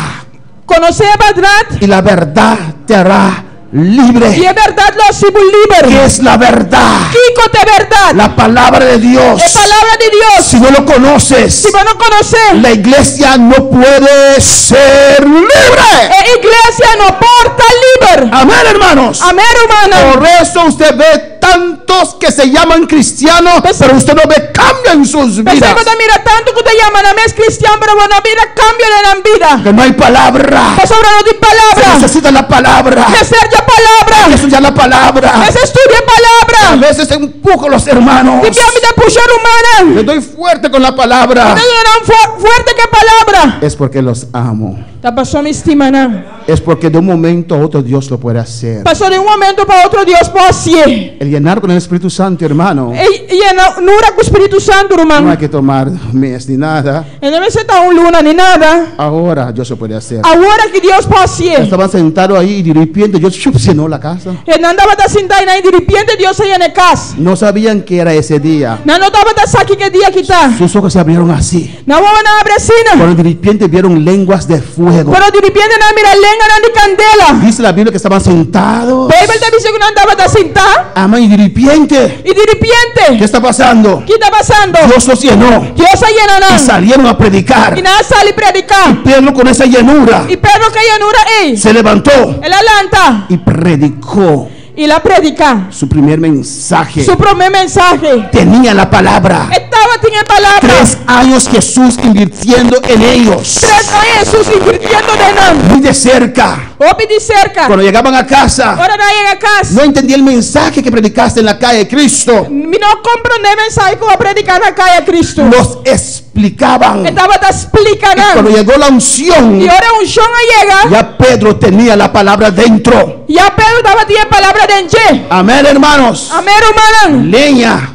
Conhecer a verdade. y la verdad te hará E libre. a verdade lo se ¿Qué livre. es la verdad? Kiko de verdade. La palabra de Dios. É palavra de Deus. Si no lo conoces, Se você não conhecer, la iglesia no puede ser libre. a igreja não porta livre. Amén, hermanos. Amém, irmã. Por eso usted ve tantos que se llaman cristianos, pero usted no ve cambio en sus Pensei vidas. que mira tanto que te llaman a mes cristiano, pero no mira cambio en la vida. Que no hay palabra. Pues ahora no hay Se palabra. necesita la palabra. Hacer ya palabra. Eso ya la palabra. Es estudiar A palabra. veces empujo a los hermanos. Y ya me da puxar humana. Le doy fuerte con la palabra. No era fuerte que palabra. Es porque los amo. Ta pasó mi estima, ¿no? Es porque de un momento a otro Dios lo puede hacer. Pasó de un momento para otro Dios puede hacer. El llenar con el Espíritu Santo, hermano, Y no era con Espíritu Santo, no hay hermano. que tomar mes ni nada. Y no me senta un luna ni nada. Ahora Dios lo puede hacer. Ahora que Dios puede hacer. Estaban sentados ahí y de repente Dios llenó la casa. Y no andaba a sentar y de repente Dios se llena casa. No sabían que era ese día. No estaba a saber qué día que está. Sus ojos se abrieron así. No vamos a abrir cena. Cuando de repente vieron lenguas de fuego. Pero de repente no mira lenga no de candela. Dice la Biblia que estaban sentados. Bíblia te dice que no andaba a sentar. Amén. Y de repente, Y de repente, ¿qué está pasando? ¿qué está pasando? Dios los llenó. Dios se llena Y no. salieron a predicar. Y nada sale a predicar. Pedro con esa llenura Y Pedro que llanura ahí. se levantó Él alanta. y predicó Y la predica. su primer mensaje. Su primer mensaje. Tenía la palabra. Estaba tiene palabra. 3 años Jesús invirtiendo en ellos. 3 años Jesús invirtiendo de nada. Muy de cerca. Opi de cerca. Cuando llegaban a casa, Ahora no llega a casa. no entendía el mensaje que predicaste en la calle de Cristo. Me no comprende el mensaje que va a predicar en la calle a Cristo. Los explicaban. Estaba te explicando. Cuando llegó la unción, Y ahora un shon llega. ya Pedro tenía la palabra dentro. Ya Pedro estaba tiene palabra de enche. Amén, hermanos. Amén, hermano. Leña.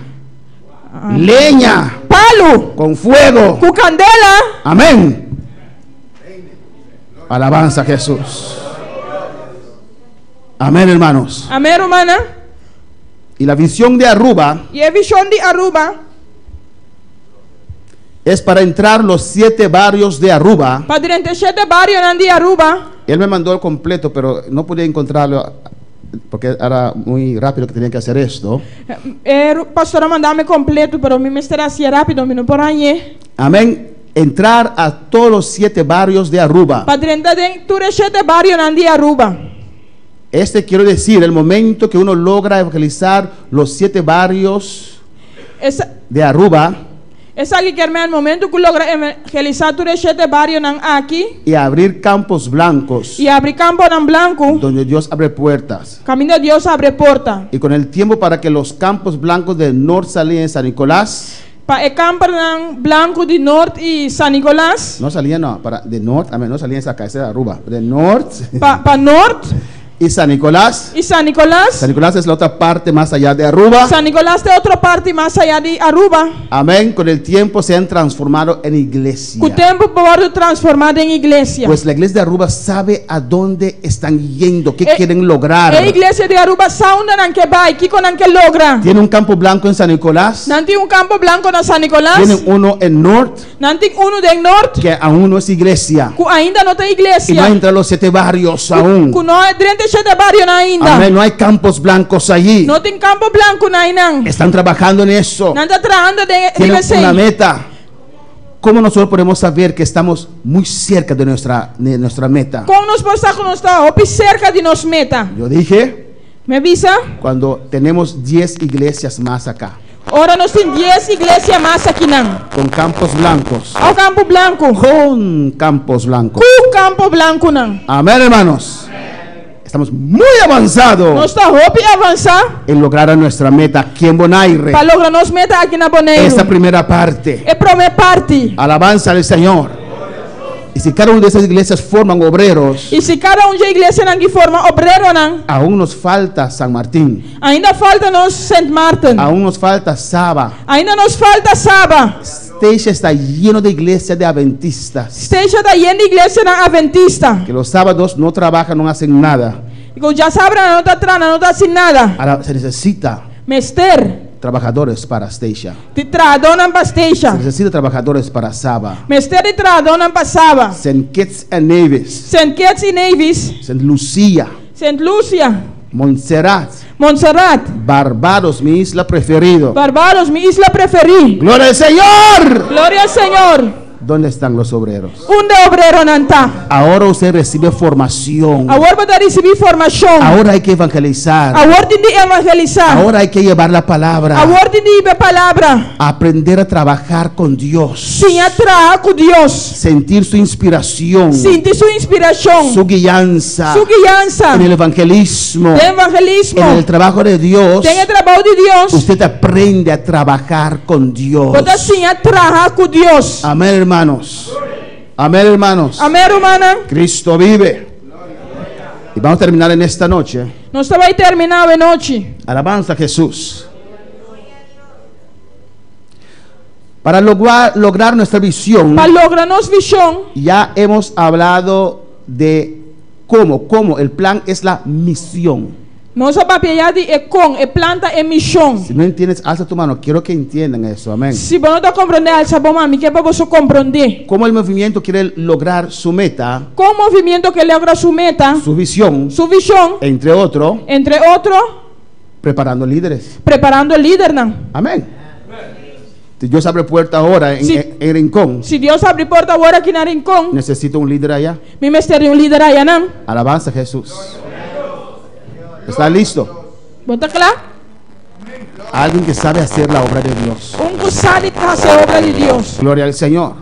Leña. Palo. Con fuego. Con candela. Amén. Alabanza a Jesús. Amén, hermanos. Amén, hermana. Y la visión de Aruba Y el visión de Aruba. es para entrar los 7 barrios de Aruba. Para 37 barrios de Aruba. Él me mandó el completo, pero no podía encontrarlo porque era muy rápido que tenía que hacer esto. El pastor mandame completo, pero mi mestre hacía rápido, me no por ahí. Amén. Entrar a todos los 7 barrios de Aruba. Para 37 barrios de Aruba. Quiero decir, el momento que uno logra evangelizar los 7 barrios Esa, de Aruba, Esa que querme al momento que logra evangelizar tu rechete barrio nan aquí y abrir campos blancos y abrir campo nan blanco. donde Dios abre puertas. Camino de Dios abre puerta. Y con el tiempo, para que los campos blancos del norte salían en San Nicolás, Pa el campo nan blanco de norte y San Nicolás. no salían, no, para de norte, no salían esa cabeza de Aruba, de norte Pa norte y San Nicolás. y San Nicolás. San Nicolás es la otra parte más allá de Aruba. San Nicolás de otra parte más allá de Aruba. Amén. Con el tiempo se han transformado en iglesia. Cu tempo pode transformar en iglesia. Pues la iglesia de Aruba sabe a dónde están yendo, qué quieren lograr. A iglesia de Aruba sabe nan que vai, que conan que logra. Tiene un campo blanco en San Nicolás. Nanti un campo blanco na San Nicolás. Tienen uno en norte, Nanti uno de norte. que aún no es iglesia. Cu ainda não tem Y no iglesia. entra los 7 barrios aún. Cu não é dentro de barrio na ainda. Amén. No hay campos blancos allí. Não tem campo blanco na ainda. Están trabajando en eso. Não está trabajando de Tienen una iglesia. meta. ¿Cómo nosotros podemos saber que estamos muy cerca de nuestra meta? Como nos passa que nós está op cerca de nos meta. Yo dije, Me avisa? cuando tenemos 10 iglesias más acá, Ora nós tem 10 igrejas mais aqui não. con campos blancos, Ao campo blanco. con campos blancos. Cu campo blanco não. Amén, hermanos. Estamos muy avanzados Nós está op avançar en lograr nuestra meta aquí en Bonaire. para lograr nos meta aqui na Bonaire. Esta primera parte. É primeira parte. Alabanza al Señor. Y si cada una de esas iglesias forman obreros, E se cada de igreja não que forma obreiro não, aún nos falta San Martín, ainda falta nos Saint Martin. aún nos falta Saba. Ainda nos falta Saba. Steixa está lleno de iglesias de adventistas, Esteja da de igreja na Adventista. que los sábados no trabajan, no hacen nada. E já sabe, não está trana, não está sem nada. Ahora se necesita Mester, trabajadores para Steixa. te tradonam para Se Esteja. necesita trabajadores para Saba. Mester e tradonam para Saba. St. Kitts and Nevis, Saint Kitts e Nevis. St. Lucia, Saint Lucia. Montserrat, Montserrat. Barbados, mi isla preferido. Barbados, mi isla preferida. ¡Gloria al Señor! Gloria al Señor. ¿Dónde están los obreros? Onde obrero não está? Ahora usted recibe formación. Agora vai receber formação. Ahora hay que evangelizar. Agora tem de evangelizar. Ahora hay que llevar la palabra. Agora tem de ir a palavra. Aprender a trabajar con Dios. Sim, atrair com Deus. Sentir su inspiración. Sentir sua inspiração. Su guianza. Sua guiança. En el evangelismo. De evangelismo. En el trabajo de Dios. Tem o trabalho de Deus. Usted aprende a trabajar con Dios. Pode sim atrair com Deus. Amén, hermanos. Amén, hermanos. Amém, irmã. Cristo vive. Y vamos a terminar en esta noche. Nós vai terminar a noite. Alabanza a Jesús. Para lograr nuestra visión, Para lograr nossa visão. ya hemos hablado de cómo. El plan es la misión. Nossa propriedade é com, é planta, é missão. Si no entiendes, alza tu mano. Quiero que entiendan eso. Amén. Se você não está compreendendo, alça bom, mami, que é para você compreender. Cómo el movimiento quiere lograr su meta, Com o movimento que logra sua meta, su visión, sua visão, entre otros, entre outros, preparando líderes. preparando o líder, não. Amén. Si Dios abre puerta ahora en, Sí. en Rincón, Se Deus abrir porta agora aqui na Rincón, necesito un líder allá. me mestre um líder aí, não? Alabanza a Jesús. ¿Está listo? Bota claro? Alguien que sabe hacer la obra de Dios. Que sabe fazer a obra de Deus. Gloria al Señor.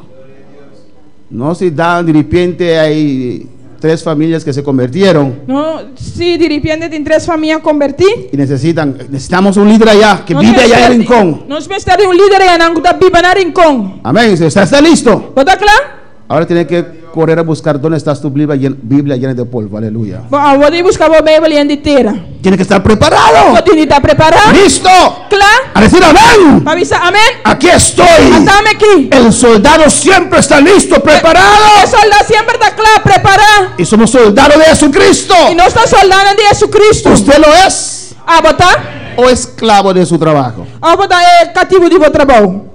No se dan de repente hay 3 familias que se convirtieron Não, se de repente tem 3 famílias convertidas, y necesitamos un líder allá que vive allá en Rincón. nós mestre um líder aí, não, que está viva na Rincón. Amén. ¿Está listo? Bota claro? Ahora tiene que correr a buscar dónde está tu Biblia llena de polvo. Aleluya. Bom, eu vou buscar a Bíblia inteira. Tiene que estar preparado. Você tem que estar preparado? Listo. Claro? A decir amén. Para avisar, amém? Aquí estoy. Estamos aqui. El soldado siempre está listo, O preparado. soldado sempre está claro, preparado. Y somos soldados de Jesucristo. E nós estamos soldando de Jesus Cristo. ¿Usted lo es A botar? o esclavo de su trabajo? A botar é cativo de votre trabalho.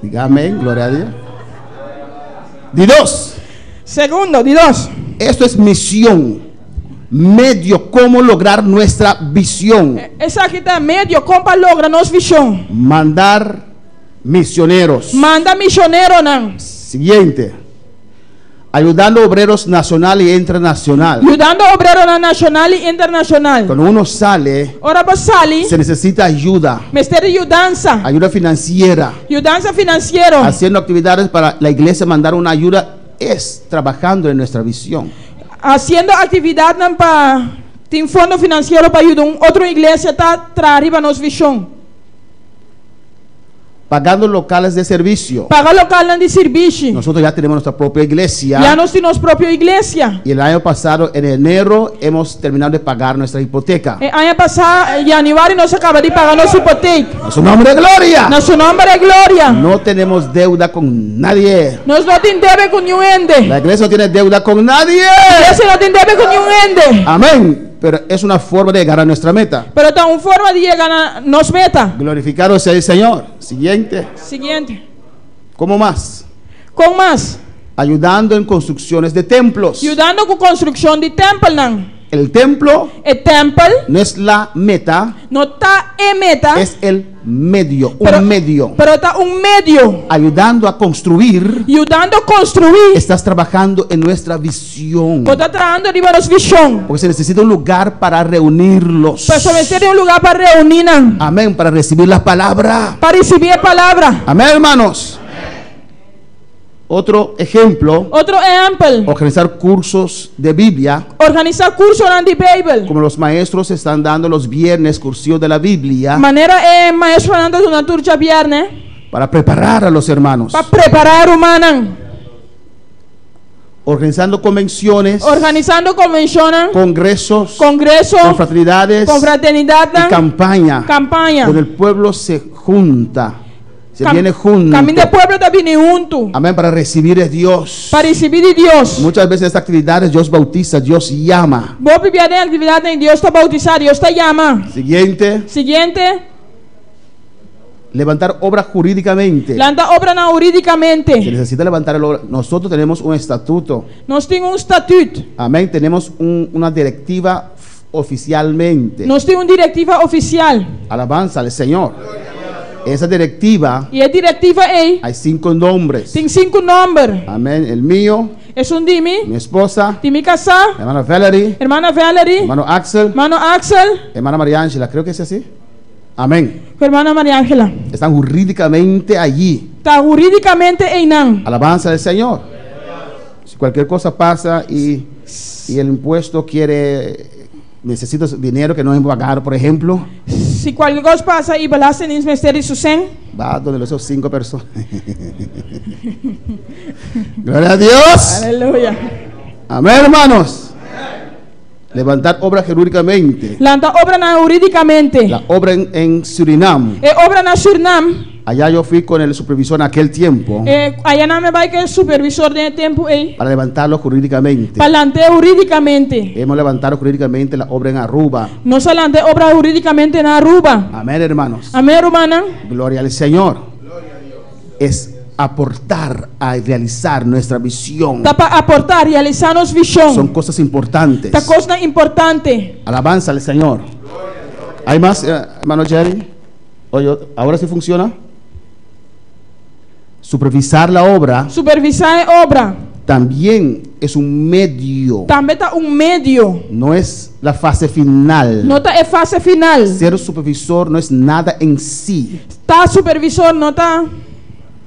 Diga amén, gloria a Dios. De 2. Segundo, de 2. Esto es misión. Medio, cómo lograr nuestra visión. Essa aqui está médio, como para lograr nossa visão. Mandar misioneros. Manda missioneiro, não. Siguiente. ayudando obreros nacional y internacional. Ajudando obreros nacional e internacional. Cuando uno sale, Ora basali, se necesita ayuda, mestre ajudança. ayuda financiera. Ajudança financeiro. Haciendo actividades para la iglesia, mandar una ayuda es trabajando en nuestra visión. Haciendo atividade para tem fundo financeiro para ajudar outra igreja tá arriba nos visão. Pagando locales de servicio. Paga local de serviço. Nosotros ya tenemos nuestra propia iglesia. Já nós temos própria igreja. Y el año pasado, en enero, hemos terminado de pagar nuestra hipoteca. Ano passado, em janeiro, nós acabamos de pagar nossa hipoteca. A su nombre de gloria. Nosso nome é glória. No tenemos deuda con nadie. Nós não temos débito com nenhum ende. La iglesia no tiene deuda con nadie. Esse não tem débito com nenhum ende. Amén. Pero es una forma de llegar a nuestra meta. Pero está uma forma de chegar a nossa meta. Glorificado sea el Señor. Siguiente. Seguinte. ¿Cómo más? Com mais? Ayudando en construcciones de templos. Ajudando com construção de templo não. El templo O templo no es la meta, não está em meta, es el medio, pero, un medio. pero está medio. Ayudando a construir, Ajudando a construir. estás trabajando en nuestra visión. Está trabalhando arriba nos visão. Porque se necesita un lugar para reunirlos. Para estabelecer lugar para reunir, Amén, para recibir la palabra. para receber a palavra. Amén, hermanos. Otro ejemplo, Outro exemplo, organizar cursos de Biblia, organizar curso de Bíblia. como los maestros están dando los viernes cursillos de la Biblia, Maneira é maestro Fernando de uma turja viernes para preparar a los hermanos. para preparar o humano. Organizando convenciones, Organizando convenções, congresos, congresso, confraternidades y confraternidade, campaña, campanha. donde el pueblo se junta, se viene junto. Caminho do povo está vindo junto Amén, para recibir a Dios. para receber de Deus. Muchas veces en estas actividades Dios bautiza, Dios llama. Vou viver a atividade em Deus está bautizado, Deus está chama. Siguiente, Seguinte, levantar obra jurídicamente. lanta obra Se juridicamente. necesita levantar el obra. Nosotros tenemos un estatuto. Nós temos estatuto, Amén, tenemos una directiva oficialmente. nós temos diretiva oficial. Alabanza al Señor. Esa directiva E a diretiva é hay 5 nombres. tem 5 números. Amén, el mío, É Dimi, mi esposa, Dimi Casar, hermana Valerie, hermana Valerie, hermano Axel, hermano Axel, hermana María Ángela, creo que es así. Amén. hermana Maria Ángela. Están jurídicamente allí. Está juridicamente em não. Alabanza del Señor. Si cualquier cosa pasa y el impuesto necesita dinero que no es pagar, por ejemplo, Se qualquer coisa passa e balaste nos mistérios do sem, va donde esos 5 personas. Gloria a Dios. aleluia. Amén, hermanos. Levantar obra jurídicamente. Lanta obra juridicamente. La obra en Surinam. E obra na Surinam. Allá yo fui con el supervisor en aquel tiempo Aí não me vai que supervisor de tempo aí. para levantarlo jurídicamente. Para lanter juridicamente. Hemos levantado jurídicamente la obra en Aruba. Não se lante obra juridicamente na Aruba. Amén, hermanos. Amém, romana. Gloria al Señor. Es aportar a realizar nuestra visión. Tá para aportar, realizar nos Son visão. cosas importantes. Tá coisa importante. Alabanza al Señor. ¿Hay más, hermano Jerry? Oye, ¿ahora sí funciona? Supervisar la obra Supervisar a obra. también es un medio, Também tá medio. no es la fase final. Não tá fase final. Ser supervisor no es nada en sí, Tá supervisor, não tá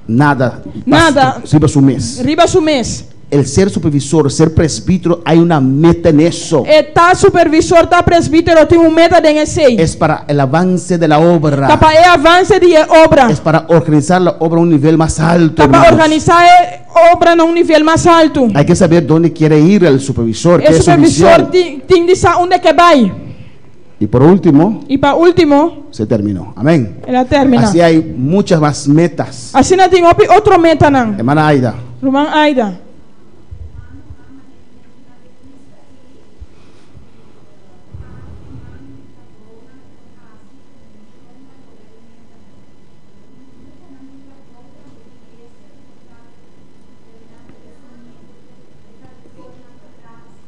nada. Nada. Sirve su mes. riba su mês. El ser supervisor, ser presbítero, hay una meta en eso. E tá supervisor, tá presbítero, tem meta de esse. Es para el avance de la Tá obra. para avance de obra. Es para organizar la obra a un nivel más alto. Tá para hermanos. organizar a obra num nível mais alto. Hay que saber dónde quiere ir el supervisor, qué O es su supervisor visión. tem de saber onde que vai. Y por último, E para último, se terminó. Amén. ela termina. Así hay muchas más metas. Assim não tem outro meta não. Hermana Aida, Roman Aida.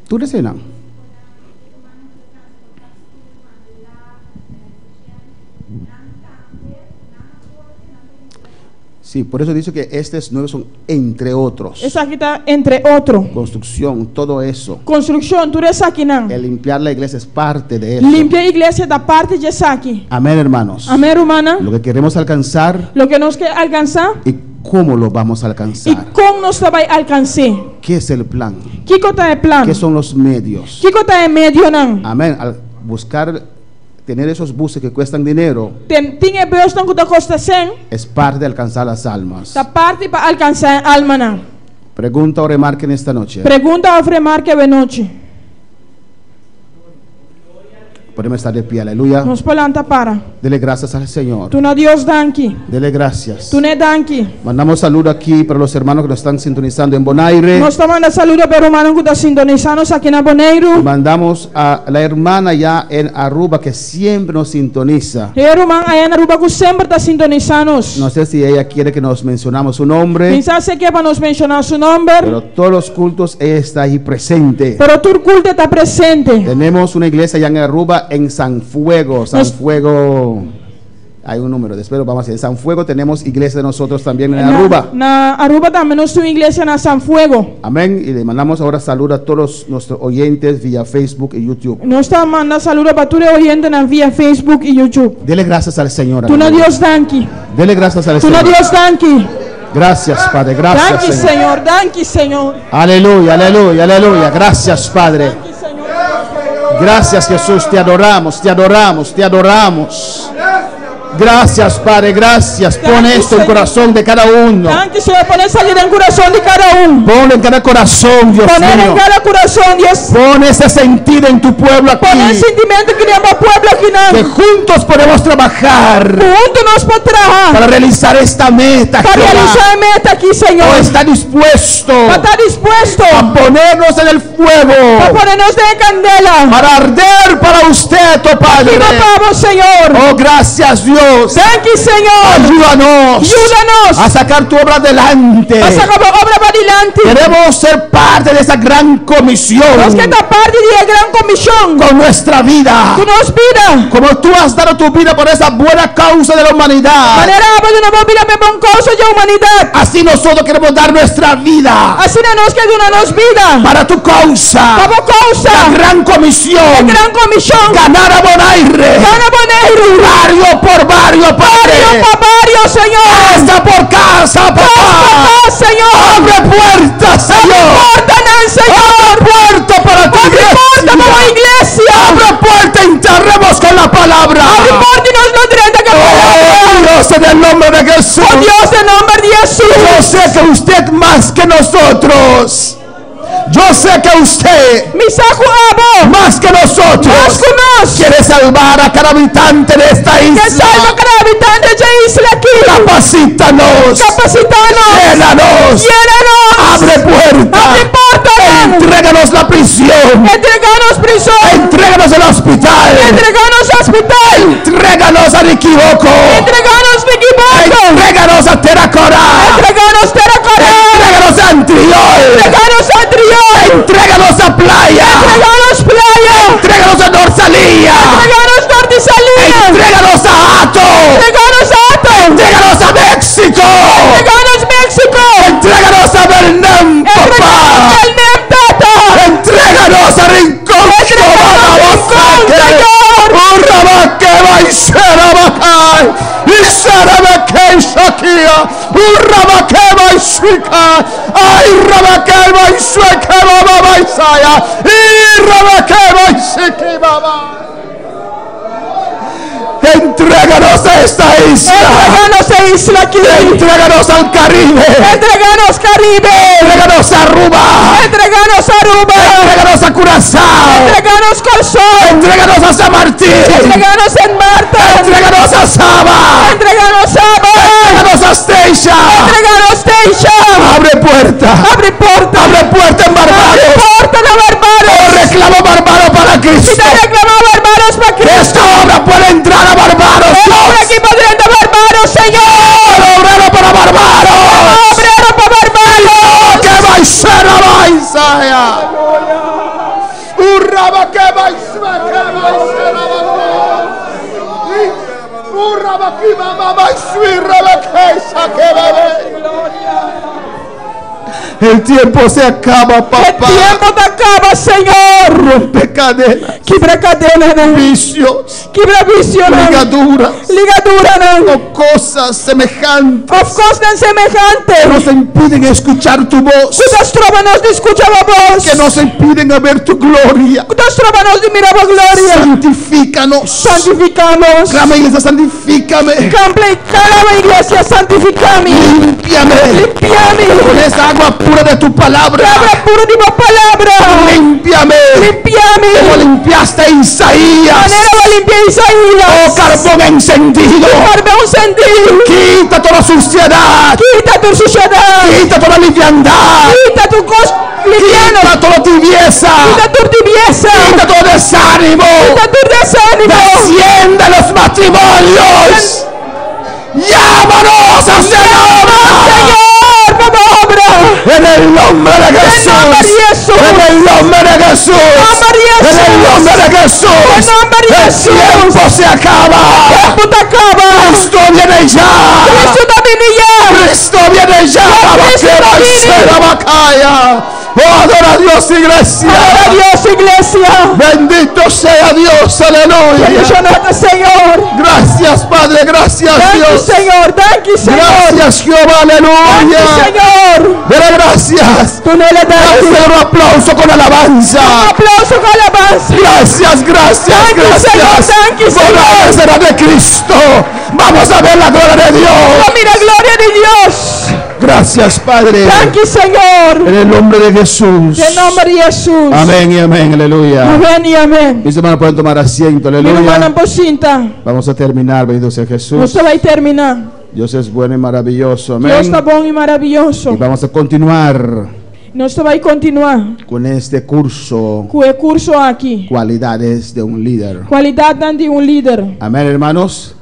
¿tú eres cena? Sí, por eso dice que estos 9 son entre otros. Essa aqui está entre outro. Construcción, todo eso. Construção, tudo isso aqui não. El limpiar la iglesia es parte de eso. Limpia a igreja da parte de aqui. Amén, hermanos. Amém, irmã? Lo que queremos alcanzar Lo que nós quer alcançar y cómo lo vamos a e alcanzar. como nós vai alcançar. ¿Qué es el plan? Que está o plano? ¿Qué son los medios? Que está o meio não? Amén. Al buscar tener esos buses que cuestan dinero Tinha beus não que custa 100. es parte de alcanzar las almas. Da parte para alcançar a alma não. Pregunta o remarque en esta noche. Pergunta ao Fremar que noite. Podemos estar de pie, aleluya. Nos polanta para. Dele gracias al Señor. Tu na Deus danki. Dele gracias. Tu ne danki. Mandamos saludo aquí para los hermanos que nos están sintonizando en Bonaire. Nós tomando saludo para o hermano que está sintonizando aqui na Bonaire. Mandamos a la hermana ya en Aruba que siempre nos sintoniza. E irmã aí na Aruba que sempre está sintonizando. No sé si ella quiere que nos mencionamos su nombre, Pensar se que para nos mencionar su nombre. pero todos los cultos ella está ahí presente. Pero tu culto está presente. Tenemos una iglesia ya en Aruba, en San Fuego. San Fuego, hay un número, después vamos a decir. En San Fuego tenemos iglesia de nosotros también en Aruba. Na Aruba também nós temos igreja na San Fuego. Amén. Y le mandamos ahora saludo a todos nuestros oyentes vía Facebook y YouTube. Nós estamos mandando saludo para todos os oyentes na via Facebook e YouTube. Dele gracias al Señor. Tu na aleluya. Deus danki. Dele gracias al Tu na Señor. Deus danki. Gracias, Padre. Gracias, Danki, Señor. Senhor. Danki, Senhor. Aleluya, aleluya, aleluya. Gracias, Padre. Danki, Senhor. Gracias, Jesús. Te adoramos, te adoramos, te adoramos. Gracias, Padre. Gracias. Pon esto en el corazón de cada uno. Danki, Senhor. Põe essa aqui no coração de cada Ponlo en cada corazón, Dios Põe mío. em cada coração, Deus. Pon ese sentido en tu pueblo aquí. Põe esse sentimento que temos pueblo aqui Que não. juntos podemos trabajar Juntos nós podemos trabalhar para realizar esta meta. para Jehová. realizar a meta aqui, Senhor. O está dispuesto Para estar disposto a ponernos en el para fuego ponernos de candela. para arder para usted, oh Padre. E vamos, Senhor. Oh, gracias, Dios. Danke, Senhor. Ayúdanos Ayúdanos a sacar tu obra adelante. a sacar a obra para adelante. Queremos ser parte de esa gran comisión Nós que da parte da grande comissão con nuestra vida. com nos vida. Como tú has dado tu vida por esa buena causa de la humanidad, Maneira de uma vida bem bom causa de humanidade. así nosotros queremos dar nuestra vida Assim nós que dona nos vida. para tu causa. Para La causa gran comisión. grande comissão. Ganar a Bonaire. Gana Bonaire. Barrio por barrio, Padre. Barrio para barrio, Senhor. Casa por casa, papá. Casa, Senhor. Abre puertas, Señor. Porta, não, Senhor. Abre puerta para tu Abre porta para a iglesia. igreja. Abre puerta, enterremos con la palabra. Abre porta e nós não diremos que Oh, Dios, en el nombre de Jesús. oh Deus, em nome de Yo Jesus. sé que usted más que nosotros. Yo sé que usted Me saco abo. más que nosotros Nós conosco. quiere salvar a cada habitante de esta Que salva isla. cada habitante de isla aqui. Capacítanos. Capacitanos. Llénanos. Llénanos. Abre puerta. Abre porta. Entréganos la prisión. Entreganos prisão. Entréganos el hospital. Entreganos hospital. Entréganos al equivoco. Entreganos Vigiboco. Entréganos a Teracora. Entreganos Terracoré. Entréganos a Antriol. Entreganos Antriol. Entréganos a Playa. Entreganos Playa. Entréganos a Dorsalía. Entreganos Norte Salina. Entréganos a Ato. Entreganos Ato. Entréganos a México. Entreganos México. Entréganos a Bernam, Entreganos papá. el Neptata. Entréganos a Rincón. Entréganos a Rincón, Señor. Urrabaqueba y Serabacay. Y Serabacay Shakia. Urrabaqueba y Suica. Ay, Rabaqueba y Suica, Baba Isaya. Y Rabaqueba y Siki, Baba. Entréganos a esta isla. Entreganos a isla aquí. Entréganos al Caribe. Entreganos Caribe. Entréganos a Aruba. Entreganos Aruba. Entréganos a Curazao. Entreganos Colzón. Entréganos a San Martín. Entreganos en Marta. Entréganos a Saba. Entreganos Saba. Entréganos a Steisha. Entreganos Teisha. Abre puerta. Abre porta. Abre puerta en Abre Barbados. porta de Barbados. Reclamo Barbado para Si Cristo. te reclamamos Barbados para Que Cristo. esta obra pueda entrar a Barbados. Obra aquí para dentro de Barbados, Señor. Obrero para Barbados. Obrero para Barbados. Que va a ser a Isaya. Urraba que va a ser a Urraba que va a ser a El tiempo se acaba, El papá. tiempo te acaba, Señor. Rompe cadenas, Quebra cadenas, vicios, quebra visiones, ligaduras ligaduras, o cosas semejantes of cosas que semejantes. nos impiden escuchar tu voz, Cuidas trovanos de escuchar a voz. que nos impiden ver tu gloria. Cuidas trovanos de mirar a gloria. Santifícanos. Santificamos. Clama, iglesia, santifícame. Cada iglesia, santificame. Límpiame Limpiame. con esa agua pura de tu palabra. Palabra pura de tu palabra. Límpiame como Limpiame. limpiaste a Isaías. Manera va a limpiar Oh, Isaías. carbón encendido. Carbón encendido. Quita toda suciedad. Quita tu suciedad. Quita toda liviandad. Quita tu liviano. Quita toda tibieza. Quita tu tibieza. Quita todo desánimo. Quita tu desánimo. Desciende los matrimonios. Llámanos a hacer obra. Señor, por obra. En el nombre de Jesús. nombre de Jesús. En el nombre de Jesús. nombre de En el Jesús. nombre de Jesús. En nombre de El Jesús. tiempo se acaba. Tiempo te acaba. Cristo viene ya. Cristo también ya. Cristo viene ya. Cristo viene. Rabacaya. Oh, adora a Dios, iglesia. Adora a Dios, iglesia. Bendito sea Dios. Aleluya. Bendicionate, Señor. Gracias, Padre. Gracias, Thank you, Dios. Señor. Thank you, Señor. Gracias, Jehová. Thank you, Aleluya. Señor. Dele gracias. Tú no le das Dale un aplauso con un alabanza. aplauso con alabanza. Gracias, gracias, Thank you, gracias. Señor. Thank you, Por la Señor. será de Cristo. Vamos a ver la gloria de Dios. Oh, mira, gloria de Dios. Gracias, Padre. Thank you, Señor. En el nombre de Jesús. En nombre de Jesús. Amén y amén. Aleluya. Amén y amén. Mis hermanos pueden tomar asiento. Mi hermana Aleluya. Pocinta. Vamos a terminar. Bendito sea Jesús. Você vai terminar. Dios es bueno y maravilloso. Deus está Amén. bom e maravilhoso. Y vamos a continuar Nós vai continuar con este curso. com o curso aqui. Cualidades de un líder. Qualidade de um líder. Amén, hermanos.